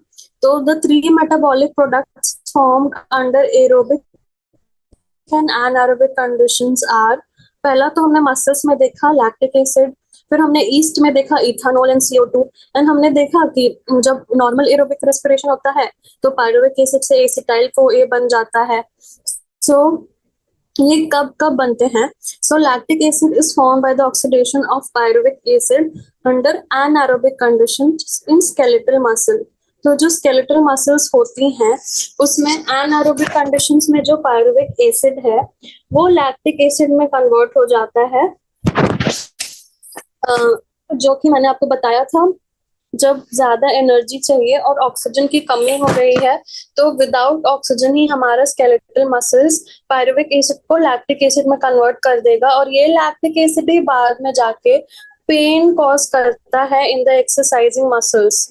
तो the 3 metabolic products formed under aerobic and anaerobic conditions are, पहला तो हमने मसल्स में देखा लैक्टिक एसिड, फिर हमने ईस्ट में देखा इथानॉल एंड CO2, एंड हमने देखा कि जब नॉर्मल एरोबिक रेस्पिरेशन होता है तो पायरुविक एसिड से एसिटाइल CoA बन जाता है। ये कब कब बनते हैं? Lactic acid is formed by the oxidation of pyruvic acid under anaerobic conditions in skeletal muscle. तो जो स्केलेटल मसल्स होती हैं उसमें एनारोबिक कंडीशंस में जो पायरुविक एसिड है वो लैक्टिक एसिड में कन्वर्ट हो जाता है, जो कि मैंने आपको बताया था जब ज्यादा एनर्जी चाहिए और ऑक्सीजन की कमी हो रही है तो विदाउट ऑक्सीजन ही हमारा स्केलेटल मसल्स पायरुविक एसिड को लैक्टिक एसिड में कन्वर्ट कर देगा, और ये लैक्टिक एसिड ही बाद में जाके पेन कॉज करता है इन द एक्सरसाइजिंग मसल्स।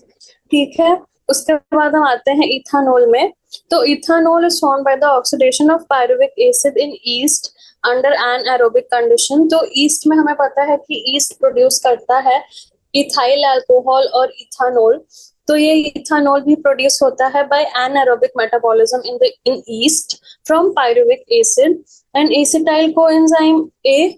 ठीक है, उसके बाद हम आते हैं इथानॉल में। तो ethanol is formed by the oxidation of pyruvic acid in east under anaerobic condition. तो ईस्ट में हमें पता है कि ईस्ट प्रोड्यूस करता है इथाइल अल्कोहल और इथानॉल। तो ये इथानॉल भी प्रोड्यूस होता है by anaerobic metabolism in yeast from pyruvic acid and acetyl coenzyme A.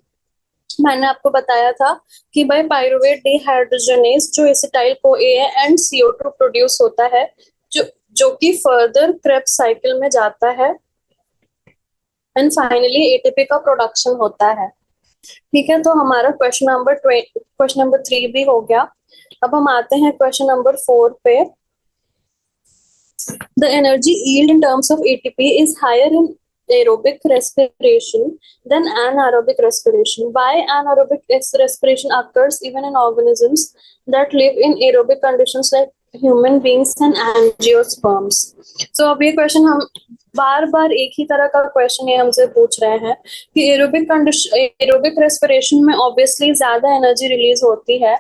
मैंने आपको बताया था कि बाय पायरुवेट डिहाइड्रोजनेज जो एसिटाइल CoA है एंड CO2 प्रोड्यूस होता है जो कि फर्दर क्रेब्स साइकिल में जाता है एंड फाइनली एटीपी का प्रोडक्शन होता है। ठीक है, तो हमारा क्वेश्चन नंबर 3 भी हो गया। अब हम आते हैं क्वेश्चन नंबर 4 पे। The energy yield in terms of ATP is higher in aerobic respiration than anaerobic respiration. Why anaerobic respiration occurs even in organisms that live in aerobic conditions like human beings and angiosperms? अब ये question हम बार एक ही तरह का question ये हमसे पूछ रहे हैं कि एरोबिक रेस्पिरेशन में ऑब्वियसली ज्यादा एनर्जी रिलीज होती है,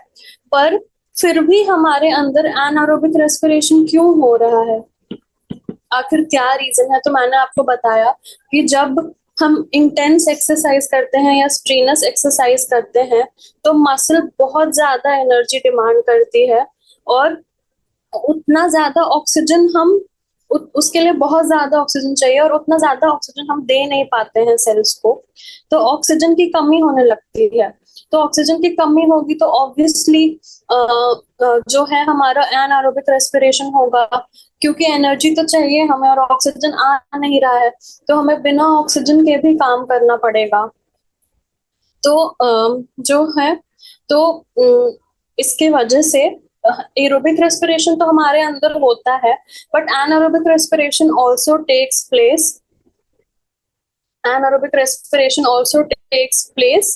पर फिर भी हमारे अंदर एनारोबिक रेस्पिरेशन क्यों हो रहा है? आखिर क्या रीजन है? तो मैंने आपको बताया कि जब हम इंटेंस एक्सरसाइज करते हैं या स्ट्रीनस एक्सरसाइज करते हैं तो मसल बहुत ज्यादा एनर्जी डिमांड करती है, और उतना ज्यादा ऑक्सीजन हम उसके लिए बहुत ज्यादा ऑक्सीजन चाहिए, और उतना ज्यादा ऑक्सीजन हम दे नहीं पाते हैं सेल्स को, तो ऑक्सीजन की कमी होने लगती है। तो ऑक्सीजन की कमी होगी तो ऑब्वियसली जो है हमारा एनारोबिक रेस्पिरेशन होगा, क्योंकि एनर्जी तो चाहिए हमें और ऑक्सीजन आ नहीं रहा है, तो हमें बिना ऑक्सीजन के भी काम करना पड़ेगा। तो जो है तो इसके वजह से एरोबिक रेस्पिरेशन तो हमारे अंदर होता है, but anaerobic respiration also takes place. Anaerobic respiration also takes place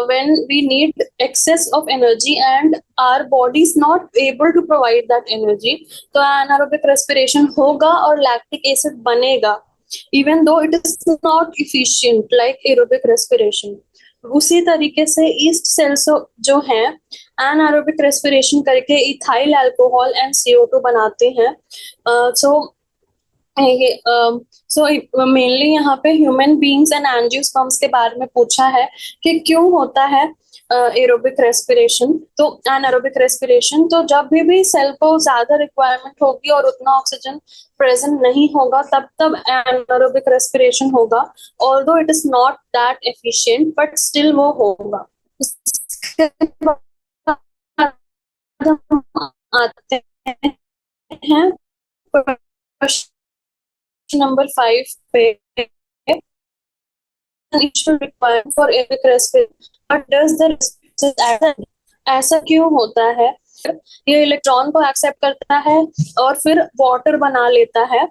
when we need excess of energy and our body is not able to provide that energy. तो anaerobic respiration होगा और lactic acid बनेगा, even though it is not efficient like aerobic respiration. उसी तरीके से east sales जो हैं anaerobic respiration करके इथाइल अल्कोहल एंड CO2 बनाते हैं। सो मेनली यहाँ पे ह्यूमन बींग्स एंड एंजियोस्पर्म्स के बारे में पूछा है कि क्यों होता है एरोबिक रेस्पिरेशन, तो एनारोबिक रेस्पिरेशन। तो जब भी सेल को ज्यादा रिक्वायरमेंट होगी और उतना ऑक्सीजन प्रेजेंट नहीं होगा तब तब एनारोबिक रेस्पिरेशन होगा, although it is not that efficient but still वो होगा। उसके बाद हम आते हैं नंबर 5 पे, initial requirement for aerobic respiration, but does the respiration ऐसा क्यों होता है? ये इलेक्ट्रॉन को एक्सेप्ट करता है और फिर वाटर बना लेता है,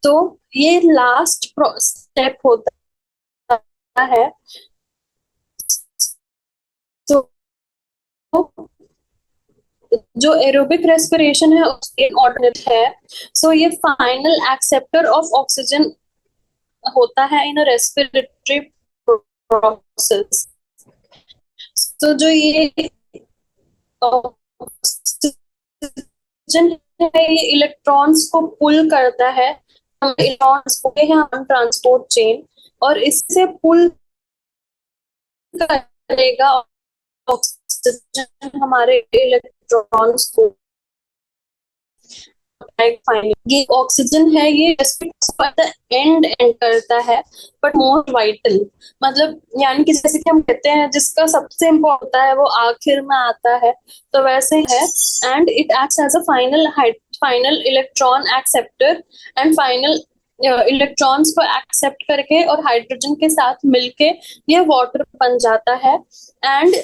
तो ये लास्ट स्टेप होता है। तो जो एरोबिक रेस्पिरेशन है उसके ऑर्डिनेट है, सो ये फाइनल एक्सेप्टर ऑफ ऑक्सीजन होता है इन रेस्पिरेटरी प्रोसेस। तो जो ये ऑक्सीजन है ये इलेक्ट्रॉन्स को पुल करता है, इलेक्ट्रॉन्स को हम ट्रांसपोर्ट चेन, और इससे पुल करेगा ऑक्सीजन हमारे इलेक्ट्रॉन्स को। ये ऑक्सीजन है ये एंड करता है बट मोस्ट वाइटल, मतलब यानी कि जैसे कि हम कहते हैं जिसका सबसे इम्पोर्टेंट होता है वो आखिर में आता है, तो वैसे है। And it acts as a final electron acceptor and final electrons को एक्सेप्ट करके और हाइड्रोजन के साथ मिलके ये वाटर बन जाता है। एंड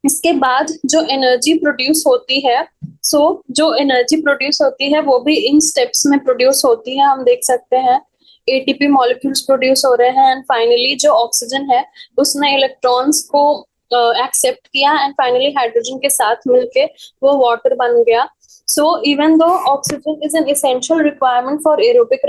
इसके बाद जो एनर्जी प्रोड्यूस होती है, जो एनर्जी प्रोड्यूस होती है वो भी इन स्टेप्स में प्रोड्यूस होती है। हम देख सकते हैं एटीपी मॉलिक्यूल्स प्रोड्यूस हो रहे हैं, एंड फाइनली जो ऑक्सीजन है उसने इलेक्ट्रॉन्स को एक्सेप्ट किया एंड फाइनली हाइड्रोजन के साथ मिलके वो वाटर बन गया। So even though oxygen is an essential requirement for aerobic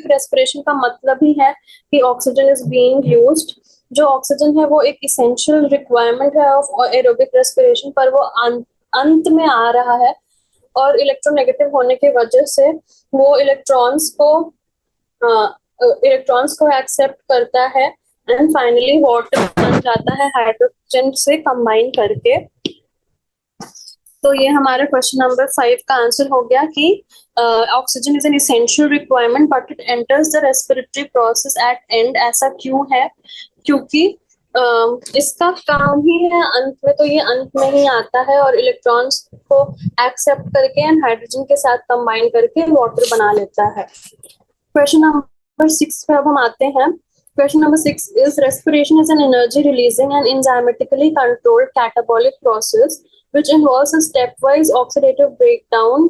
respiration का मतलब ही है कि ऑक्सीजन is being used। जो ऑक्सीजन है वो एक essential requirement है ऑफ एरोबिक रेस्पिरेशन, पर वो अंत में आ रहा है और इलेक्ट्रोनेगेटिव होने की वजह से वो इलेक्ट्रॉन्स को एक्सेप्ट करता है एंड फाइनली वाटर बन जाता है हाइड्रोजन से कंबाइन करके। तो ये हमारा क्वेश्चन नंबर 5 का आंसर हो गया कि oxygen is an essential requirement but it enters the respiratory process at and. ऐसा क्यों है? क्योंकि इसका काम ही है अंत में, तो ये अंत में ही आता है और इलेक्ट्रॉन्स को एक्सेप्ट करके एंड हाइड्रोजन के साथ कंबाइन करके वाटर बना लेता है। क्वेश्चन नंबर 6 पे अब हम आते हैं। Question number 6 is respiration is an energy releasing and enzymatically controlled catabolic process which involves a stepwise oxidative breakdown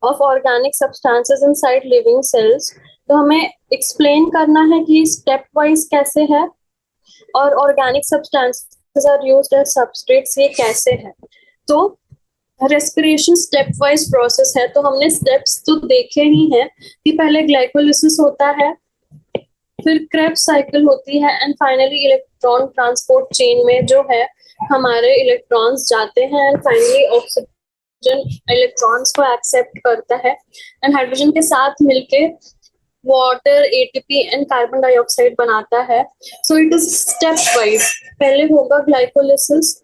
of organic substances inside living cells। तो हमें explain करना है कि stepwise कैसे है और organic substances are used as substrates ये कैसे है। तो रेस्पिरेशन स्टेप वाइज प्रोसेस है, तो हमने स्टेप्स तो देखे ही हैं कि पहले ग्लाइकोलिसिस होता है, फिर क्रेब्स साइकिल होती है and finally electron transport chain में जो है हमारे इलेक्ट्रॉन्स जाते हैं एंड फाइनली ऑक्सीजन इलेक्ट्रॉन्स को एक्सेप्ट करता है एंड हाइड्रोजन के साथ मिलके water, ATP and carbon dioxide बनाता है. So it is step wise. पहले होगा ग्लाइकोलिसिस,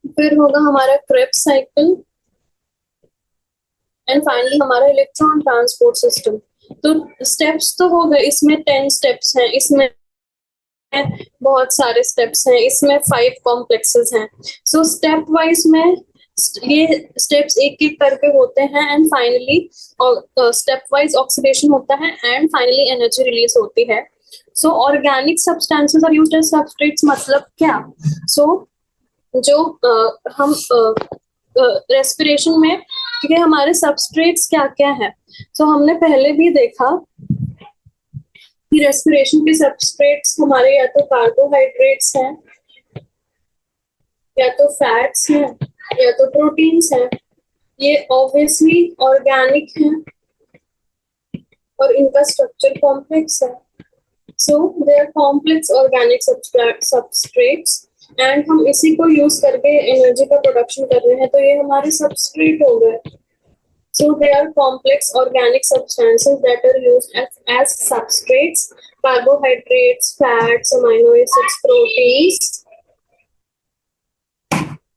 फिर होगा हमारा क्रेब्स साइकिल, एंड फाइनली हमारा इलेक्ट्रॉन ट्रांसपोर्ट सिस्टम. तो स्टेप्स तो हो गए, इसमें 10 स्टेप्स हैं, इसमें बहुत सारे स्टेप्स हैं, इसमें 5 कॉम्प्लेक्सेस हैं. सो स्टेप वाइज में ये स्टेप्स एक एक करके होते हैं, and finally step wise oxidation होता है, एंड फाइनली एनर्जी रिलीज होती है. So organic substances are used as substrates, मतलब क्या? सो जो हम रेस्पिरेशन में, ठीक है, हमारे सबस्ट्रेट्स क्या क्या है. सो हमने पहले भी देखा कि रेस्पिरेशन के सबस्ट्रेट्स हमारे या तो कार्बोहाइड्रेट्स हैं, या तो फैट्स हैं, या तो प्रोटीन्स हैं. ये ऑब्वियसली ऑर्गेनिक हैं और इनका स्ट्रक्चर कॉम्प्लेक्स है. So they are complex organic substrates, and हम इसी को यूज करके एनर्जी का प्रोडक्शन कर रहे हैं, तो ये हमारे सबस्ट्रेट हो गए. So they are complex organic substances that are used as substrates: carbohydrates, fats, amino acids, proteins.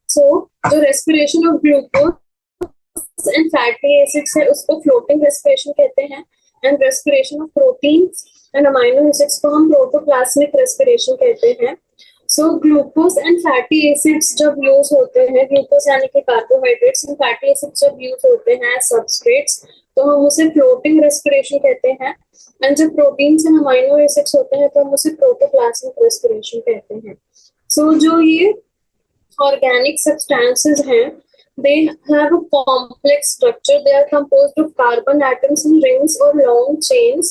So जो respiration of glucose and fatty acids है उसको floating respiration कहते हैं, and respiration of proteins and amino acids को हम protoplasmic respiration कहते हैं. So glucose and fatty acids जब यूज होते हैं, ग्लूकोज यानी कि कार्बोहाइड्रेट्स एंड फैटी एसिड्स जब यूज होते हैं सबस्ट्रेट्स, तो हम उसे फ्लोटिंग रेस्पिरेशन कहते हैं. एंड जब प्रोटीन्स एंड अमाइनो एसिड्स होते हैं तो हम उसे प्रोटोप्लाज्मिक रेस्पिरेशन कहते हैं. सो जो ये ऑर्गेनिक सब्सटेंसेस हैं, they have a complex structure. They are composed of carbon atoms in rings or long chains,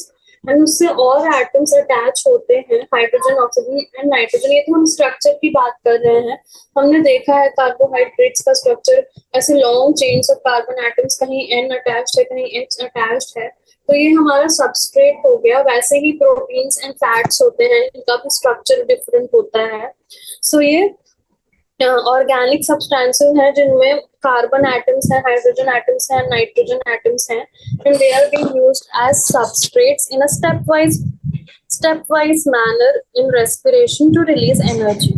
and उससे और एटम्स अटैच होते हैं, हाइड्रोजन, ऑक्सीजन एंड नाइट्रोजन. ये तो हम स्ट्रक्चर की बात कर रहे हैं. हमने देखा है कार्बोहाइड्रेट्स का स्ट्रक्चर ऐसे long chains of carbon atoms, कहीं एन अटैच्ड है, कहीं एच अटैच्ड है, तो ये हमारा सबस्ट्रेट हो गया. वैसे ही प्रोटीन्स एंड फैट्स होते हैं, इनका भी स्ट्रक्चर डिफरेंट होता है. सो ये ऑर्गेनिक सब्सटेंसेस हैं जिनमें कार्बन एटम्स हैं, हाइड्रोजन एटम्स हैं, नाइट्रोजन एटम्स हैं, and they are being used as substrates in a stepwise manner in respiration to release energy.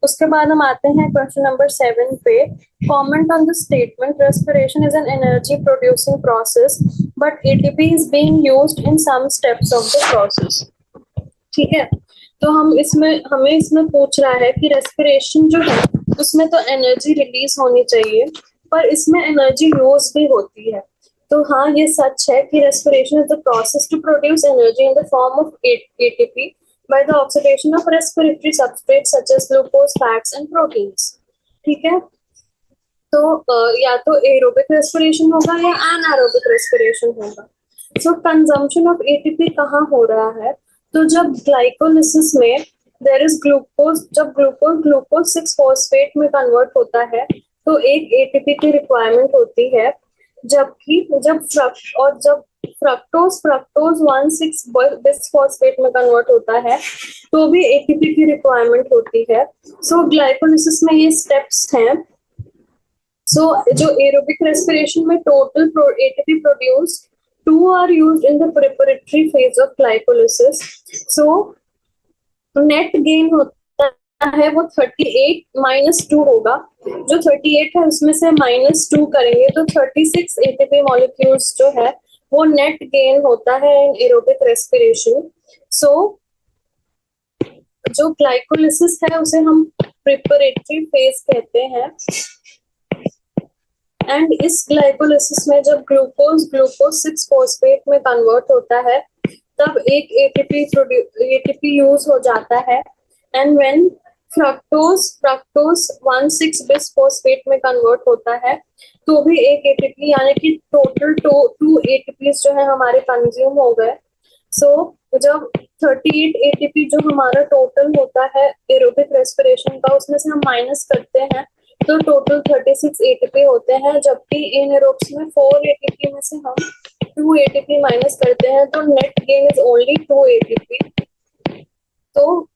उसके बाद हम आते हैं क्वेश्चन नंबर 7 पे. Comment on the statement respiration is an energy producing process but ATP is being used in some steps of the process. ठीक है, तो हमें इसमें पूछ रहा है कि रेस्पिरेशन जो है उसमें तो एनर्जी रिलीज होनी चाहिए, पर इसमें एनर्जी यूज भी होती है. तो हाँ, ये सच है कि respiration is the process to produce energy in the form of ATP by the oxidation of respiratory substrates such as glucose, fats and proteins. ठीक है, तो या तो एरोबिक रेस्पिरेशन होगा या एनारोबिक रेस्पिरेशन होगा. सो कंजम्पशन ऑफ एटीपी कहाँ हो रहा है? तो जब ग्लाइकोलिसिस में देयर इज ग्लूकोज, जब ग्लूकोज 6-फॉस्फेट में कन्वर्ट होता है तो एक एटीपी की रिक्वायरमेंट होती है, जबकि जब फ्रक्टोज 1,6-बिसफॉस्फेट में कन्वर्ट होता है तो भी एटीपी की रिक्वायरमेंट होती है. सो ग्लाइकोलिसिस में ये स्टेप्स हैं. सो जो एरोबिक रेस्पिरेशन में total ATP produced, 2 are used in the preparatory phase of glycolysis. So net gain होता है वो 38 minus 2 होगा. जो 38 है उसमें से -2 करेंगे तो 36 ATP molecules जो है वो net gain होता है in aerobic respiration. So जो glycolysis है उसे हम preparatory phase कहते हैं. एंड इस ग्लाइकोलिसिस में जब ग्लूकोज 6-फॉस्फेट में कन्वर्ट होता है तब एक एटीपी यूज हो जाता है. एंड व्हेन फ्रक्टोज 1,6-बिसफॉस्फेट में कन्वर्ट होता है तो भी एक एटीपी, यानी कि टोटल 2 एटीपी जो है हमारे कंज्यूम हो गए. सो जब 38 एटीपी जो हमारा टोटल होता है एरोबिक रेस्पिरेशन का, उसमें से हम माइनस करते हैं तो टोटल 36 एटीपी होते हैं, जबकि एनारोब्स में 4 एटीपी में से हम 2 एटीपी माइनस करते हैं तो net gain is only 2 ATP. तो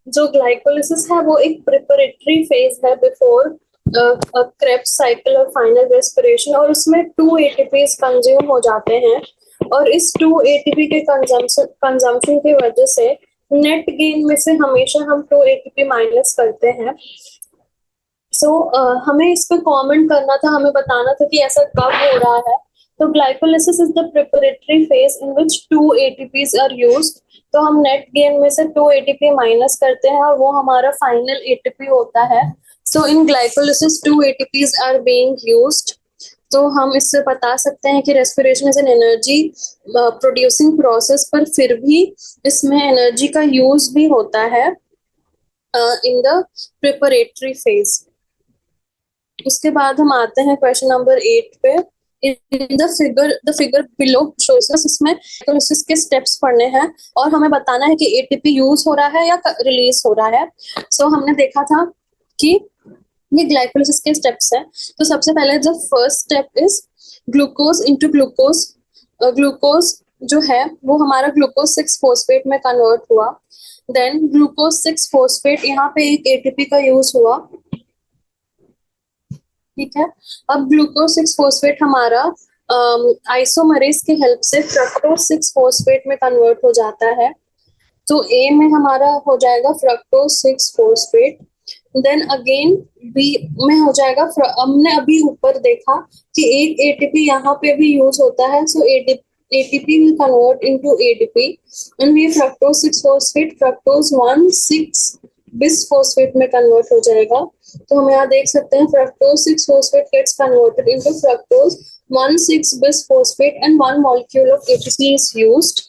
जो ग्लाइकोलिसिस है वो एक प्रिपरेटरी फेज है बिफोर क्रेब्स साइकिल और फाइनल रेस्पिरेशन, और उसमें 2 एटीपीज कंज्यूम हो जाते हैं. और इस 2 एटीपी के कंजम्पशन की वजह से नेट गेन में से हमेशा हम 2 एटीपी माइनस करते हैं। हमें इस पे कमेंट करना था, हमें बताना था कि ऐसा कब हो रहा है। तो glycolysis is the preparatory phase in which 2 ATPs are used. तो हम नेट गेन में से 2 एटीपी माइनस करते हैं और वो हमारा फाइनल एटीपी होता है। So in glycolysis 2 ATPs are being used. तो हम इससे बता सकते हैं कि respiration is an energy producing process, पर फिर भी इसमें एनर्जी का यूज भी होता है इन द प्रिपरेटरी फेज। उसके बाद हम आते हैं क्वेश्चन नंबर 8 पे। In the figure below shows us, इसमें ग्लाइकोलिसिस के स्टेप्स पढ़ने हैं और हमें बताना है कि एटीपी यूज हो रहा है या रिलीज हो रहा है। हमने देखा था कि ये ग्लाइकोलिसिस के स्टेप्स हैं। तो सबसे पहले जो first step is glucose into glucose. Glucose जो है वो हमारा ग्लूकोज 6 फोस्फेट में कन्वर्ट हुआ। देन ग्लूकोज 6 फोस्फेट, यहाँ पे एक एटीपी का यूज हुआ, ठीक है। अब ग्लूकोज 6 फोस्फेट हमारा आइसोमरेज की हेल्प से फ्रक्टोज 6 फोस्फेट में कन्वर्ट हो जाता है। तो ए में हमारा हो जाएगा fructose 6 phosphate. Then again B में हो जाएगा, हमने अभी ऊपर देखा कि एक एटीपी यहाँ पे भी यूज होता है। So ATP will convert into ADP and ये फ्रक्टोज 6 फोस्फेट फ्रक्टोज 1,6 बिसफॉस्फेट में कन्वर्ट हो जाएगा। तो हम यहाँ देख सकते हैं fructose 6 phosphate gets converted into fructose 1,6 bisphosphate and 1 molecule of ATP is used.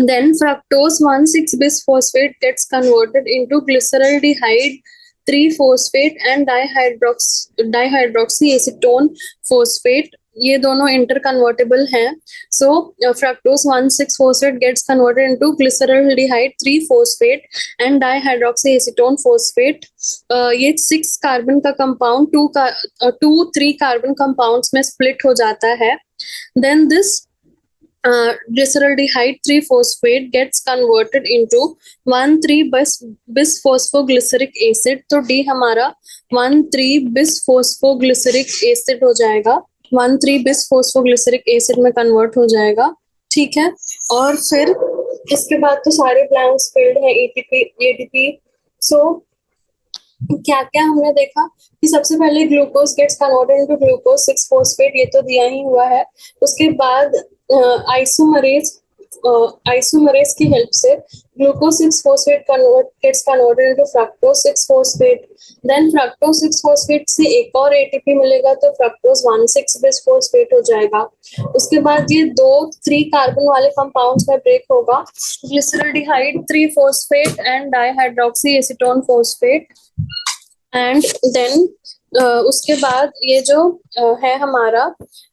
Then fructose 1,6 bisphosphate gets converted into glyceraldehyde 3-phosphate and dihydroxyacetone phosphate. ये दोनों इंटरकन्वर्टेबल हैं। Fructose 1,6 phosphate gets converted into glyceraldehyde 3-phosphate and dihydroxyacetone phosphate. ये 6 carbon का compound 2-3 carbon compounds में split हो जाता है। Then this glyceraldehyde 3-phosphate gets converted into 1,3 bisphosphoglyceric acid। तो डी हमारा 1,3 bisphosphoglyceric acid हो जाएगा, 1,3 bisphosphoglyceric acid में कन्वर्ट हो जाएगा, ठीक है। और फिर इसके बाद तो सारे ब्लैंक्स फिल्ड है एटीपी। क्या क्या हमने देखा कि सबसे पहले glucose gets converted into glucose 6 phosphate, ये तो दिया ही हुआ है। उसके बाद आइसोमरेज की हेल्प से glucose 6 phosphate gets converted into fructose 6 phosphate. Then fructose 6 phosphate से एक और एटीपी मिलेगा तो फ्रक्टोज 1,6 बिसफॉस्फेट हो जाएगा। उसके बाद ये 2-3 कार्बन वाले कंपाउंड्स में ब्रेक होगा, glyceraldehyde 3-phosphate and dihydroxyacetone phosphate. And then उसके बाद ये जो है हमारा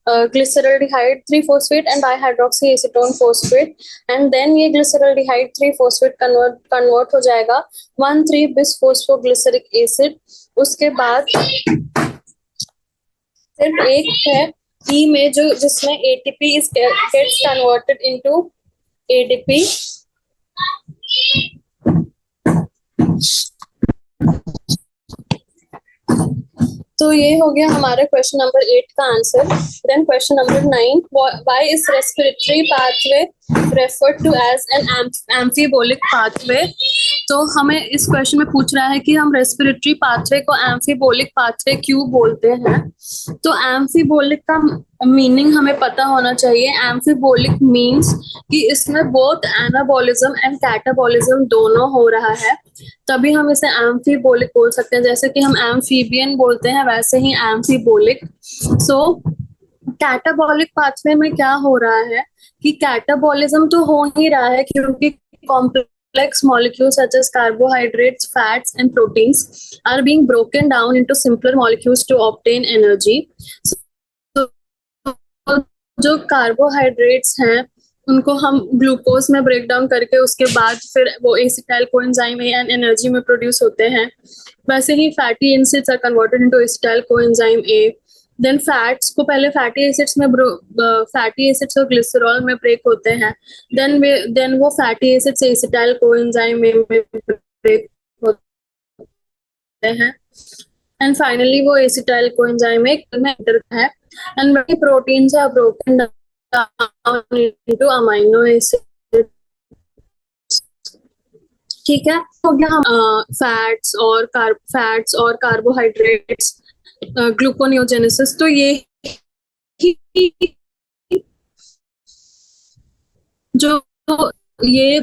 glyceraldehyde 3-phosphate and dihydroxyacetone phosphate. And then ये ग्लिसरल्डिहाइड 3-phosphate कन्वर्ट हो जाएगा 1,3 बिसफॉस्फोग्लिसरिक एसिड। उसके बाद सिर्फ एक है ई में जो जिसमें ATP is gets converted into ADP. तो ये हो गया हमारा क्वेश्चन नंबर 8 का answer. Then question number 9, why is respiratory pathway referred to as an amphibolic pathway. तो हमें इस क्वेश्चन में पूछ रहा है कि हम रेस्पिरेटरी पाथवे को एम्फीबोलिक पाथवे क्यों बोलते हैं। तो एम्फीबोलिक का मीनिंग हमें पता होना चाहिए। एम्फीबोलिक मीन्स कि इसमें बोथ एनाबॉलिज्म एंड कैटाबॉलिज्म दोनों हो रहा है, तभी हम इसे एम्फीबोलिक बोल सकते हैं। जैसे कि हम एम्फीबियन बोलते हैं वैसे ही एम्फीबोलिक। कैटाबॉलिक पाथवे में क्या हो रहा है कि कैटाबॉलिज्म तो हो ही रहा है क्योंकि complex molecules such as carbohydrates, fats and proteins are being broken down into simpler molecules to obtain energy. जो कार्बोहाइड्रेट्स हैं उनको हम ग्लूकोज में ब्रेक डाउन करके उसके बाद फिर वो एसिटाइल कोएंजाइम एंड एनर्जी में प्रोड्यूस होते हैं। वैसे ही fatty acids are converted into acetyl coenzyme A. Then fats को पहले फैटी एसिड्स और ग्लिसरॉल में ब्रेक होते हैं। देन वो फैटी एसिड्स एसिटाइल कोएंजाइम में ब्रेक होते हैं एंड फाइनली वो एसिटाइल कोएंजाइम में एंटर है and proteins are broken down into amino acid। ठीक है, हो गया हम फैट्स और कार्बोहाइड्रेट्स, ग्लूकोनियोजेनेसिस। तो ये ही जो ये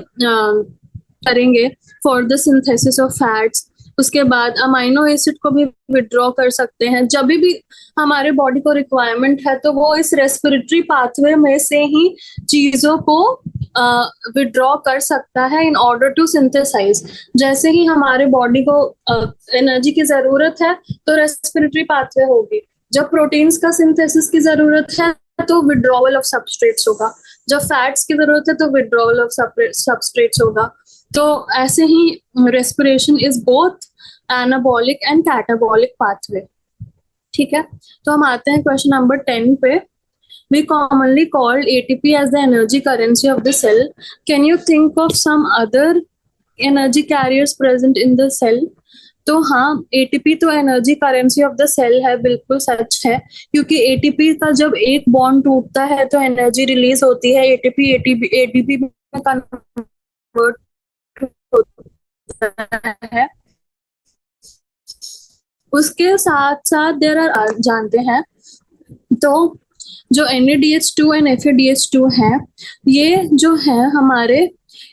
करेंगे for the synthesis of fats. उसके बाद अमाइनो एसिड को भी विड्रॉ कर सकते हैं जब भी हमारे बॉडी को रिक्वायरमेंट है, तो वो इस रेस्पिरेटरी पाथवे में से ही चीजों को विड्रॉ कर सकता है इन ऑर्डर टू सिंथेसाइज। जैसे ही हमारे बॉडी को एनर्जी की जरूरत है तो रेस्पिरेटरी पाथवे होगी। जब प्रोटीन्स का सिंथेसिस की जरूरत है तो विड्रॉवल ऑफ सबस्ट्रेट्स होगा। जब फैट्स की जरूरत है तो विड्रॉवल ऑफ सबस्ट्रेट्स होगा। तो ऐसे ही respiration is both anabolic and catabolic pathway. ठीक है, तो हम आते हैं क्वेश्चन नंबर 10 पे। We commonly call ATP as the energy currency of the cell. Can you think of some other energy carriers present in the cell? तो हाँ, ATP तो energy currency of the cell है, बिल्कुल सच है। क्योंकि ATP का जब एक बॉन्ड टूटता है तो एनर्जी रिलीज होती है, एटीपी में कन्वर्ट होता है। उसके साथ साथ देयर आर, जानते हैं तो जो NADH2 एंड FADH2 है, ये जो है हमारे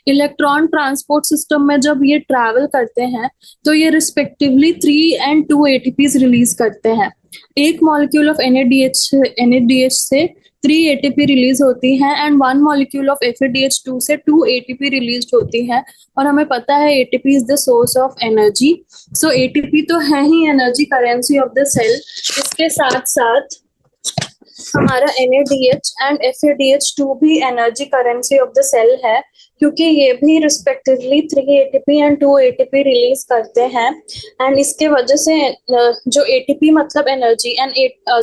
इलेक्ट्रॉन ट्रांसपोर्ट सिस्टम में जब ये ट्रैवल करते हैं तो ये रिस्पेक्टिवली 3 और 2 ATPs रिलीज करते हैं। एक मॉलिक्यूल ऑफ NADH से 3 ATP रिलीज होती है एंड 1 मॉलिक्यूल ऑफ FADH2 से 2 ATP रिलीज होती है। और हमें पता है ATP is the source of energy. So ATP तो है ही energy currency of the cell. इसके साथ साथ हमारा NADH एंड FADH2 भी energy currency of the cell है, क्योंकि ये भी respectively 3 ATP and 2 ATP release करते हैं। एंड इसके वजह से जो ATP मतलब एनर्जी, एंड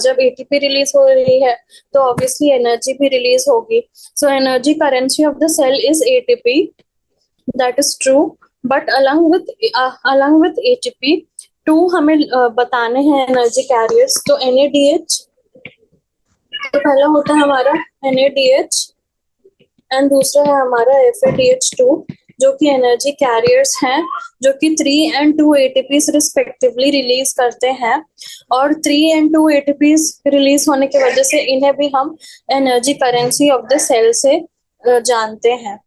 जब ATP रिलीज हो रही है तो ऑब्वियसली एनर्जी भी रिलीज होगी। So energy currency of the cell is ATP, that is true. But along with ATP 2 हमें बताने हैं एनर्जी कैरियर्स। तो NADH तो पहला होता है हमारा NADH एंड दूसरा है हमारा FADH2, जो कि एनर्जी कैरियर्स हैं, जो कि 3 और 2 ATPs रिस्पेक्टिवली रिलीज करते हैं। और 3 और 2 ATPs रिलीज होने की वजह से इन्हें भी हम energy currency of the cell से जानते हैं।